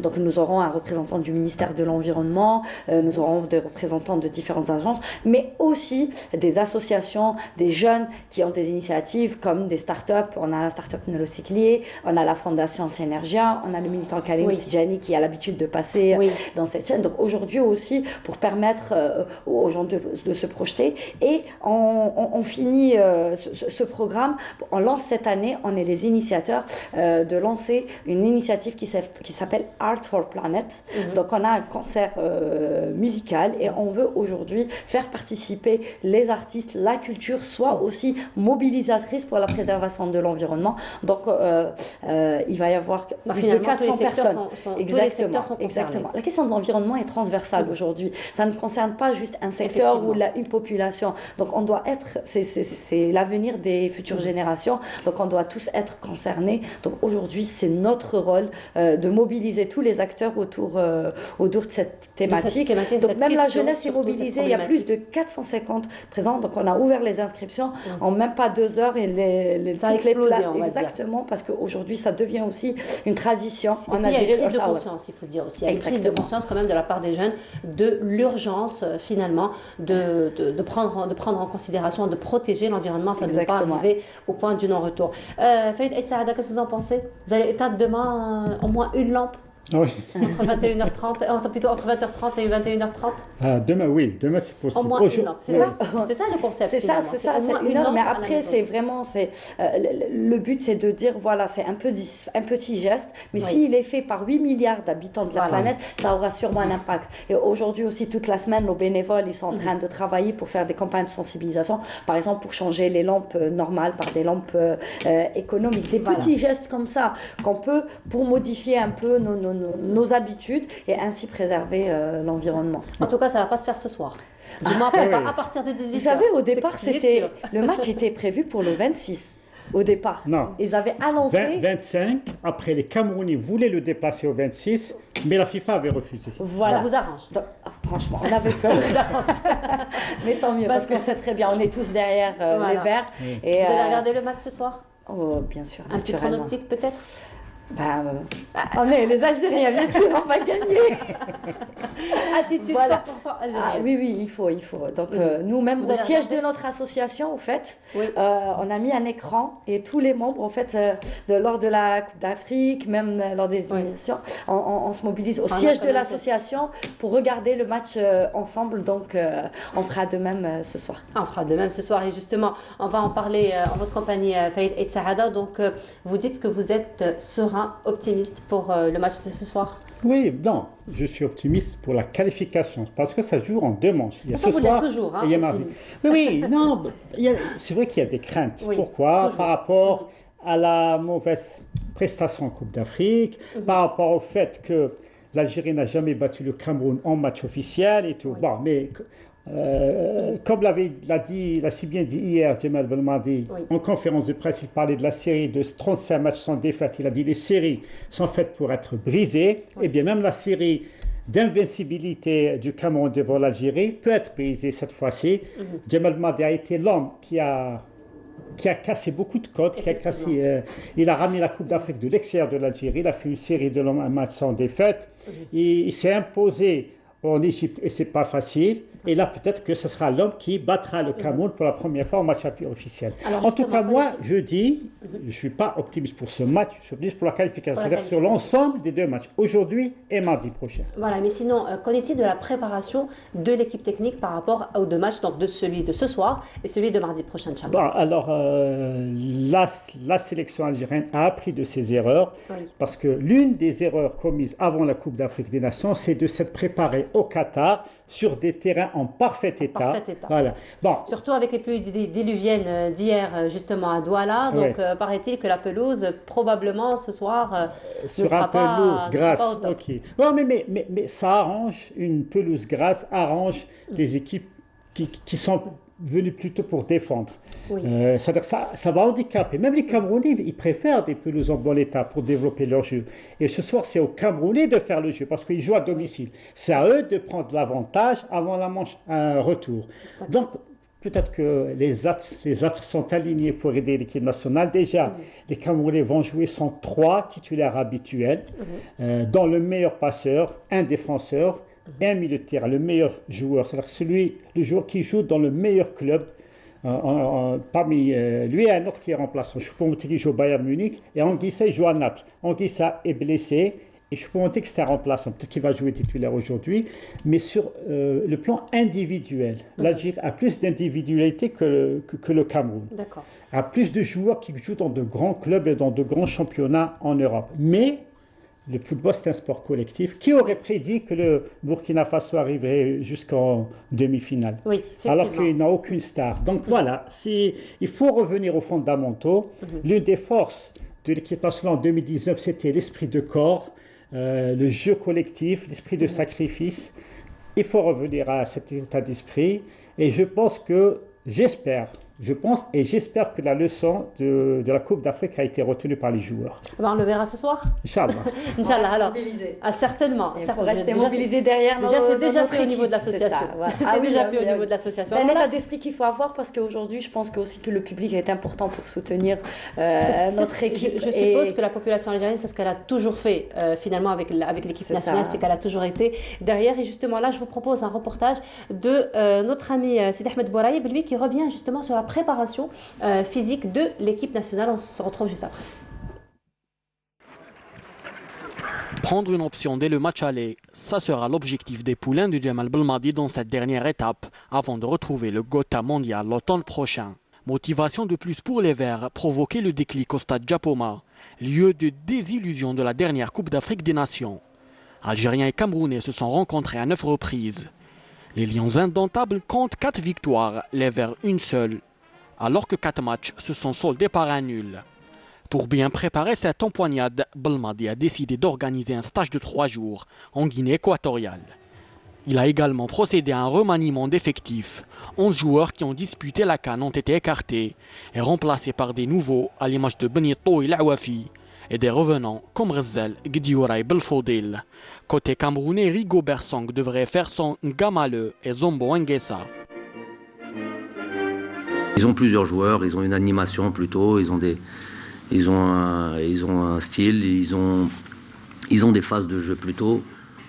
Donc nous aurons un représentant du ministère de l'Environnement, nous aurons des représentants de différentes agences, mais aussi des associations, des jeunes qui ont des initiatives comme des startups. On a la startup Neurocyclier, on a la fondation Synergia, on a le militant Karim Tidjani qui a l'habitude de passer dans cette chaîne. Donc aujourd'hui aussi, pour permettre aux gens de se projeter. Et on finit ce programme, on lance cette année, on est les initiateurs de lancer une initiative qui s'appelle Art for Planet. Donc on a un concert musical et on veut aujourd'hui faire participer les artistes, la culture soit aussi mobilisatrice pour la préservation de l'environnement. Donc il va y avoir plus de 400 personnes. Exactement. La question de l'environnement est transversale aujourd'hui. Ça ne concerne pas juste un secteur ou une population. Donc on doit être, c'est l'avenir des futures générations. Donc on doit tous être concernés. Donc aujourd'hui c'est notre rôle de mobiliser tous les acteurs autour de cette thématique. Donc même la jeunesse est mobilisée, il y a plus de 450 présents, donc on a ouvert les inscriptions en même pas 2 heures et ça a explosé, on va dire. Exactement, parce qu'aujourd'hui ça devient aussi une tradition en Algérie. Il y a une prise de conscience, il faut dire aussi. Il y a une prise de conscience quand même de la part des jeunes de l'urgence finalement de prendre en considération, de protéger l'environnement afin de ne pas arriver au point du non-retour. Faïd El Saada, qu'est-ce que vous en pensez? Vous allez éteindre demain au moins une lampe? Oui. Entre 21h30, plutôt entre 20h30 et 21h30. Demain c'est possible. Au moins une lampe, c'est ça le concept. C'est ça, c'est une heure. Mais après, c'est vraiment, le but, c'est de dire, voilà, c'est un petit geste, mais s'il est fait par 8 milliards d'habitants de la planète, ça aura sûrement un impact. Et aujourd'hui aussi, toute la semaine, nos bénévoles, ils sont en train de travailler pour faire des campagnes de sensibilisation, par exemple pour changer les lampes normales par des lampes économiques, des petits gestes comme ça qu'on peut pour modifier un peu nos nos habitudes et ainsi préserver l'environnement. En tout cas, ça ne va pas se faire ce soir. Du moins, à partir de 18h. Vous savez, au départ, le match était prévu pour le 26. Au départ. Non. Ils avaient annoncé. 25, après les Camerounais voulaient le dépasser au 26, mais la FIFA avait refusé. Voilà. Ça vous arrange. Donc, franchement, on avait ça vous arrange. Mais tant mieux, parce qu'on sait très bien, on est tous derrière les Verts. Oui. Et, vous allez regarder le match ce soir? Oh, bien sûr. Un petit pronostic peut-être? On est les Algériens, bien sûr, on va gagner. Attitude 100% algérienne. Oui, il faut. Donc nous-mêmes, au siège de notre association, en fait, on a mis un écran et tous les membres, en fait, lors de la Coupe d'Afrique, même lors des éliminations, on se mobilise au siège de l'association pour regarder le match ensemble. Donc on fera de même ce soir. On fera de même ce soir et justement, on va en parler en votre compagnie, Farid et Saada. Donc vous dites que vous êtes serein, optimiste pour le match de ce soir? Oui, non, je suis optimiste pour la qualification parce que ça joue en 2 manches. Il y a ça, ce soir et il y a mardi. Oui, non, c'est vrai qu'il y a des craintes. Oui, pourquoi? Toujours. Par rapport à la mauvaise prestation en Coupe d'Afrique, par rapport au fait que l'Algérie n'a jamais battu le Cameroun en match officiel et tout. Bon, mais comme l'a si bien dit hier Jemal Belmadi en conférence de presse, il parlait de la série de 35 matchs sans défaite. Il a dit les séries sont faites pour être brisées. Et bien même la série d'invincibilité du Cameroun devant l'Algérie peut être brisée cette fois-ci. Jemal Belmadi a été l'homme qui a cassé beaucoup de codes, il a ramené la Coupe d'Afrique de l'extérieur de l'Algérie, il a fait une série de matchs sans défaite, il s'est imposé en Égypte et c'est pas facile. Et là, peut-être que ce sera l'homme qui battra le Cameroun pour la première fois en match officiel. Alors, en tout cas, moi, je dis, je ne suis pas optimiste pour ce match, je suis optimiste pour la qualification, c'est-à-dire sur l'ensemble des 2 matchs, aujourd'hui et mardi prochain. Voilà, mais sinon, qu'en est-il de la préparation de l'équipe technique par rapport aux 2 matchs, donc de celui de ce soir et celui de mardi prochain, Inch'Allah? Bon, alors, la sélection algérienne a appris de ses erreurs, parce que l'une des erreurs commises avant la Coupe d'Afrique des Nations, c'est de s'être préparé au Qatar sur des terrains en parfait état. Voilà. Bon. Surtout avec les pluies diluviennes d'hier, justement à Douala. Donc, paraît-il que la pelouse, probablement ce soir, ne sera pas lourde, grasse. Ok. Non, mais ça arrange, une pelouse grasse arrange les équipes qui sont venues plutôt pour défendre. C'est-à-dire ça va handicaper. Même les Camerounais, ils préfèrent des pelouses en bon état pour développer leur jeu. Et ce soir, c'est aux Camerounais de faire le jeu parce qu'ils jouent à domicile. C'est à eux de prendre l'avantage avant la manche retour. Donc, peut-être que les astres sont alignés pour aider l'équipe nationale. Déjà, les Camerounais vont jouer sans 3 titulaires habituels, dont le meilleur passeur, un défenseur, et un milieu de terrain, le meilleur joueur, c'est-à-dire le joueur qui joue dans le meilleur club. Parmi lui et un autre qui est remplaçant. Choupo-Moting joue au Bayern Munich et Anguissa joue à Naples. Anguissa est blessé et Choupo-Moting c'est un remplaçant. Peut-être qu'il va jouer titulaire aujourd'hui, mais sur le plan individuel, l'Algérie a plus d'individualité que le Cameroun. A plus de joueurs qui jouent dans de grands clubs et dans de grands championnats en Europe. Mais le football, c'est un sport collectif. Qui aurait prédit que le Burkina Faso arriverait jusqu'en demi-finale? Alors qu'il n'a aucune star. Donc voilà, il faut revenir aux fondamentaux. L'une des forces de l'équipe nationale en 2019, c'était l'esprit de corps, le jeu collectif, l'esprit de sacrifice. Il faut revenir à cet état d'esprit. Et je pense que, j'espère que la leçon de la Coupe d'Afrique a été retenue par les joueurs. On le verra ce soir? Inch'Allah. Inch'Allah, alors. Certainement. Il faut rester mobilisé derrière nos c'est déjà fait au niveau de l'association. C'est déjà fait au niveau de l'association. C'est un état d'esprit qu'il faut avoir parce qu'aujourd'hui, je pense aussi que le public est important pour soutenir notre équipe. Je suppose que la population algérienne, c'est ce qu'elle a toujours fait finalement avec l'équipe nationale, c'est qu'elle a toujours été derrière. Et justement là, je vous propose un reportage de notre ami Sidi Ahmed Bouraïb, lui qui revient justement sur la préparation physique de l'équipe nationale. On se retrouve juste après. Prendre une option dès le match aller, ça sera l'objectif des poulains de Jemal Belmadi dans cette dernière étape, avant de retrouver le Gotha mondial l'automne prochain. Motivation de plus pour les Verts, provoquer le déclic au stade Japoma, lieu de désillusion de la dernière Coupe d'Afrique des Nations. Algériens et Camerounais se sont rencontrés à 9 reprises. Les Lions indomptables comptent 4 victoires, les Verts une seule, alors que 4 matchs se sont soldés par un nul. Pour bien préparer cette empoignade, Belmadi a décidé d'organiser un stage de 3 jours en Guinée équatoriale. Il a également procédé à un remaniement d'effectifs. 11 joueurs qui ont disputé la CAN ont été écartés et remplacés par des nouveaux à l'image de Benito El Awafi et des revenants comme Ghazal, Gdioura et Belfodil. Côté camerounais, Rigo Bersang devrait faire son Ngamale et Zombo Nguessa. Ils ont plusieurs joueurs, ils ont une animation plutôt, ils ont un style, ils ont des phases de jeu plutôt,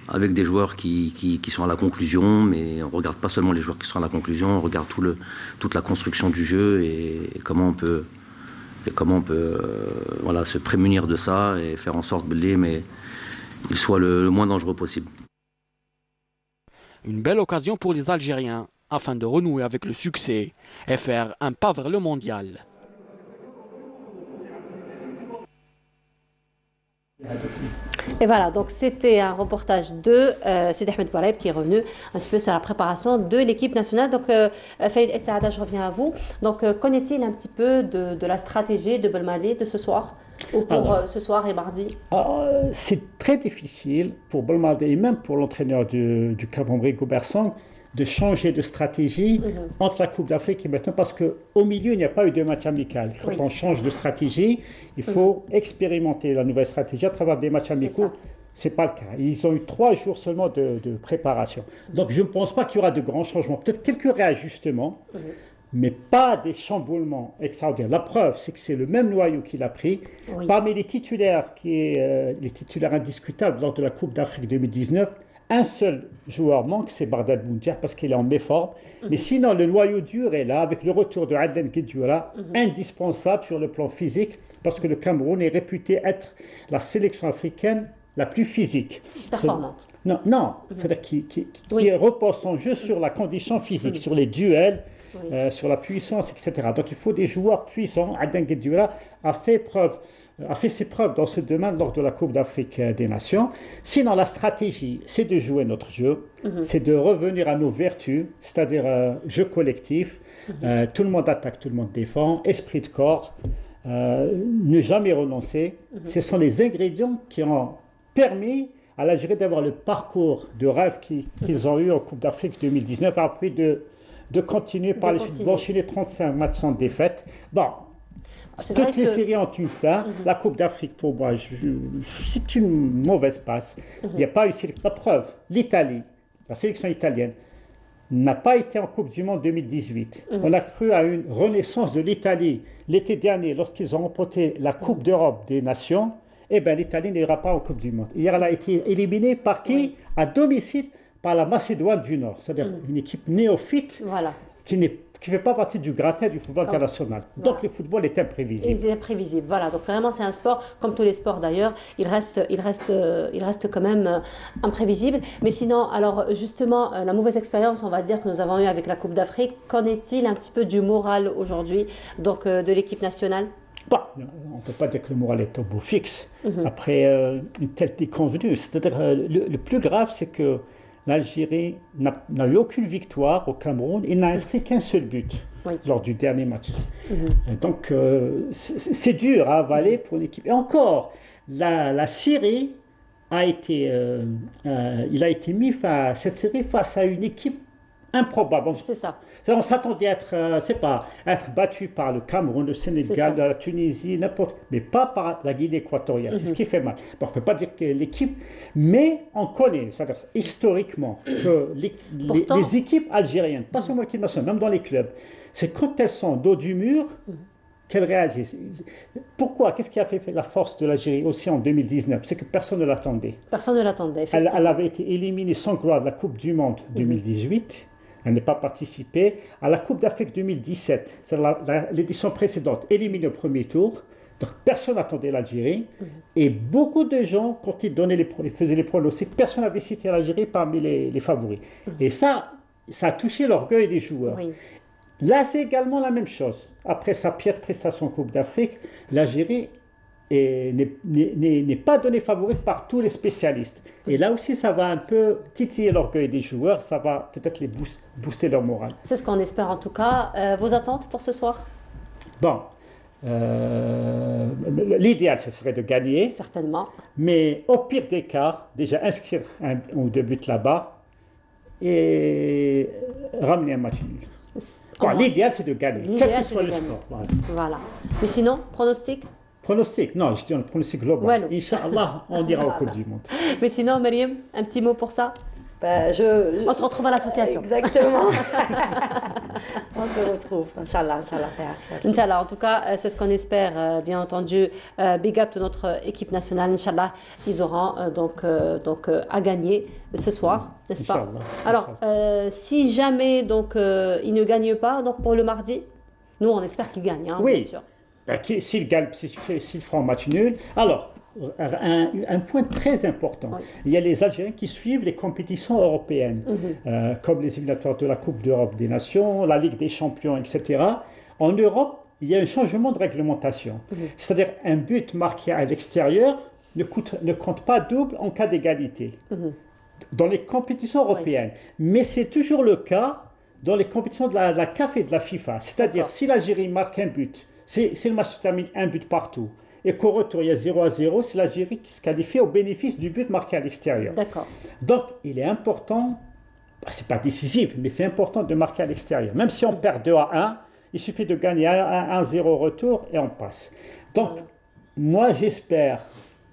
avec des joueurs qui sont à la conclusion, mais on ne regarde pas seulement les joueurs qui sont à la conclusion, on regarde toute la construction du jeu et comment on peut voilà, se prémunir de ça et faire en sorte qu'il soit le moins dangereux possible. Une belle occasion pour les Algériens afin de renouer avec le succès et faire un pas vers le mondial. Et voilà, donc c'était un reportage de Sidi Ahmed Bouaraeb qui est revenu un petit peu sur la préparation de l'équipe nationale. Donc, Faïd El Saada, je reviens à vous. Donc, connaît-il un petit peu de la stratégie de Belmadi de ce soir ou pour ce soir et mardi? C'est très difficile pour Belmadi et même pour l'entraîneur du Cameroun, Rigo Bersang, de changer de stratégie entre la Coupe d'Afrique et maintenant, parce qu'au milieu, il n'y a pas eu de match amical. Il faut qu'on change de stratégie, il faut expérimenter la nouvelle stratégie à travers des matchs amicaux. Ce n'est pas le cas. Ils ont eu 3 jours seulement de préparation. Donc je ne pense pas qu'il y aura de grands changements. Peut-être quelques réajustements, mais pas des chamboulements extraordinaires. La preuve, c'est que c'est le même noyau qu'il a pris. Parmi les titulaires, les titulaires indiscutables lors de la Coupe d'Afrique 2019, un seul joueur manque, c'est Bardad Boundia, parce qu'il est en méforme. Mais sinon, le noyau dur est là, avec le retour de Adlen Guedioura, indispensable sur le plan physique, parce que le Cameroun est réputé être la sélection africaine la plus physique. Performante. Non, c'est-à-dire qui repose son jeu sur la condition physique, sur les duels, sur la puissance, etc. Donc il faut des joueurs puissants. Adlen Guedioura a fait ses preuves dans ce domaine lors de la Coupe d'Afrique des Nations. Sinon, la stratégie, c'est de jouer notre jeu, c'est de revenir à nos vertus, c'est-à-dire jeu collectif, tout le monde attaque, tout le monde défend, esprit de corps, ne jamais renoncer. Ce sont les ingrédients qui ont permis à l'Algérie d'avoir le parcours de rêve qu'ils ont eu en Coupe d'Afrique 2019, après de continuer par les suite, d'enchaîner 35 matchs sans défaite. Bon, toutes les séries ont une fin. La Coupe d'Afrique, pour moi, c'est une mauvaise passe. Il n'y a pas eu la preuve. L'Italie, la sélection italienne, n'a pas été en Coupe du Monde 2018. On a cru à une renaissance de l'Italie. L'été dernier, lorsqu'ils ont remporté la Coupe d'Europe des Nations, eh bien, l'Italie n'ira pas en Coupe du Monde. Hier, elle a été éliminée par qui? À domicile, par la Macédoine du Nord. C'est-à-dire une équipe néophyte qui ne fait pas partie du gratin du football international. Donc le football est imprévisible. Il est imprévisible, voilà. Donc vraiment c'est un sport, comme tous les sports d'ailleurs, il reste quand même imprévisible. Mais sinon, alors justement, la mauvaise expérience, on va dire, que nous avons eue avec la Coupe d'Afrique, qu'en est-il un petit peu du moral aujourd'hui, donc de l'équipe nationale? On ne peut pas dire que le moral est au beau fixe après une telle déconvenue. C'est-à-dire le plus grave, c'est que l'Algérie n'a eu aucune victoire au Cameroun. Il n'a inscrit qu'un seul but lors du dernier match. Donc, c'est dur à avaler pour l'équipe. Et encore, la Syrie a été, il a été mis cette série face à une équipe improbable. C'est ça. On s'attendait à être battu par le Cameroun, le Sénégal, la Tunisie, mais pas par la Guinée équatoriale. C'est ce qui fait mal. Donc, on ne peut pas dire que l'équipe, mais on connaît, c'est-à-dire historiquement, que les équipes algériennes, pas seulement l'équipe nationale, même dans les clubs, c'est quand elles sont dos du mur qu'elles réagissent. Pourquoi? Qu'est-ce qui a fait la force de l'Algérie aussi en 2019? C'est que personne ne l'attendait. Personne ne l'attendait, elle avait été éliminée sans gloire de la Coupe du Monde 2018. Elle n'a pas participé à la Coupe d'Afrique 2017, c'est l'édition précédente, éliminée au premier tour. Donc personne n'attendait l'Algérie. Et beaucoup de gens, quand ils faisaient les pronostics, personne n'avait cité l'Algérie parmi les favoris. Et ça a touché l'orgueil des joueurs. Là, c'est également la même chose. Après sa piètre prestation en Coupe d'Afrique, l'Algérie n'est pas donnée favorite par tous les spécialistes. Et là aussi, ça va un peu titiller l'orgueil des joueurs, ça va peut-être les booster leur morale. C'est ce qu'on espère en tout cas. Vos attentes pour ce soir? Bon, L'idéal, ce serait de gagner. Certainement. Mais au pire des cas, déjà inscrire un ou deux buts là-bas et ramener un match nul. Bon, l'idéal, c'est de gagner, quel que soit le score. Voilà. Mais sinon, pronostic? Pronostic? Non, je dis un pronostic global. Inch'Allah, on dira au Coupe du Monde. Mais sinon, Mariam, un petit mot pour ça? On se retrouve à l'association. Exactement. On se retrouve. Inch'Allah, Inch'Allah. Inch'Allah, en tout cas, c'est ce qu'on espère, bien entendu. Big up de notre équipe nationale. Inch'Allah, ils auront donc à gagner ce soir, n'est-ce pas? Alors, si jamais donc, ils ne gagnent pas, donc pour le mardi, nous, on espère qu'ils gagnent, hein, bien sûr. S'ils gagnent, s'ils font un match nul, alors... Un point très important, il y a les Algériens qui suivent les compétitions européennes, comme les éliminatoires de la Coupe d'Europe des Nations, la Ligue des Champions, etc. En Europe, il y a un changement de réglementation. C'est-à-dire un but marqué à l'extérieur ne compte pas double en cas d'égalité dans les compétitions européennes. Mais c'est toujours le cas dans les compétitions de la CAF et de la FIFA. C'est-à-dire si l'Algérie marque un but, si le match se termine un but partout, et qu'au retour il y a 0-0, c'est l'Algérie qui se qualifie au bénéfice du but marqué à l'extérieur. D'accord. Donc il est important, c'est pas décisif, mais c'est important de marquer à l'extérieur. Même si on perd 2-1, il suffit de gagner 1-0 au retour et on passe. Donc moi j'espère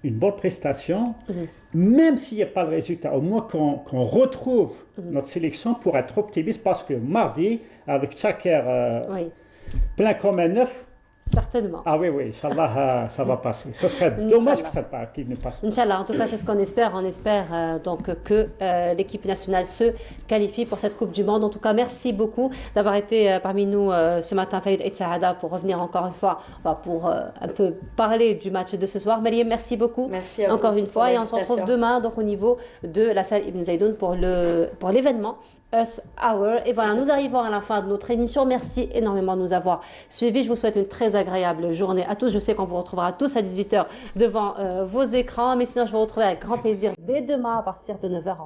une bonne prestation, même s'il n'y a pas le résultat, au moins qu'on retrouve notre sélection pour être optimiste, parce que mardi, avec Chaker plein comme un œuf, certainement. Ah oui, Inch'Allah, ça va passer. Ce serait dommage qu'il ne passe pas. Inch'Allah, en tout cas, c'est ce qu'on espère. On espère donc que l'équipe nationale se qualifie pour cette Coupe du Monde. En tout cas, merci beaucoup d'avoir été parmi nous ce matin, Falid Eid Saada, pour revenir encore une fois, pour un peu parler du match de ce soir. Mariam, merci beaucoup. Merci encore une fois. Et on se retrouve demain donc, au niveau de la salle Ibn Zaidoun pour l'événement Earth Hour. Et voilà, nous arrivons à la fin de notre émission. Merci énormément de nous avoir suivis. Je vous souhaite une très agréable journée à tous. Je sais qu'on vous retrouvera tous à 18h devant vos écrans. Mais sinon, je vous retrouverai avec grand plaisir dès demain à partir de 9h.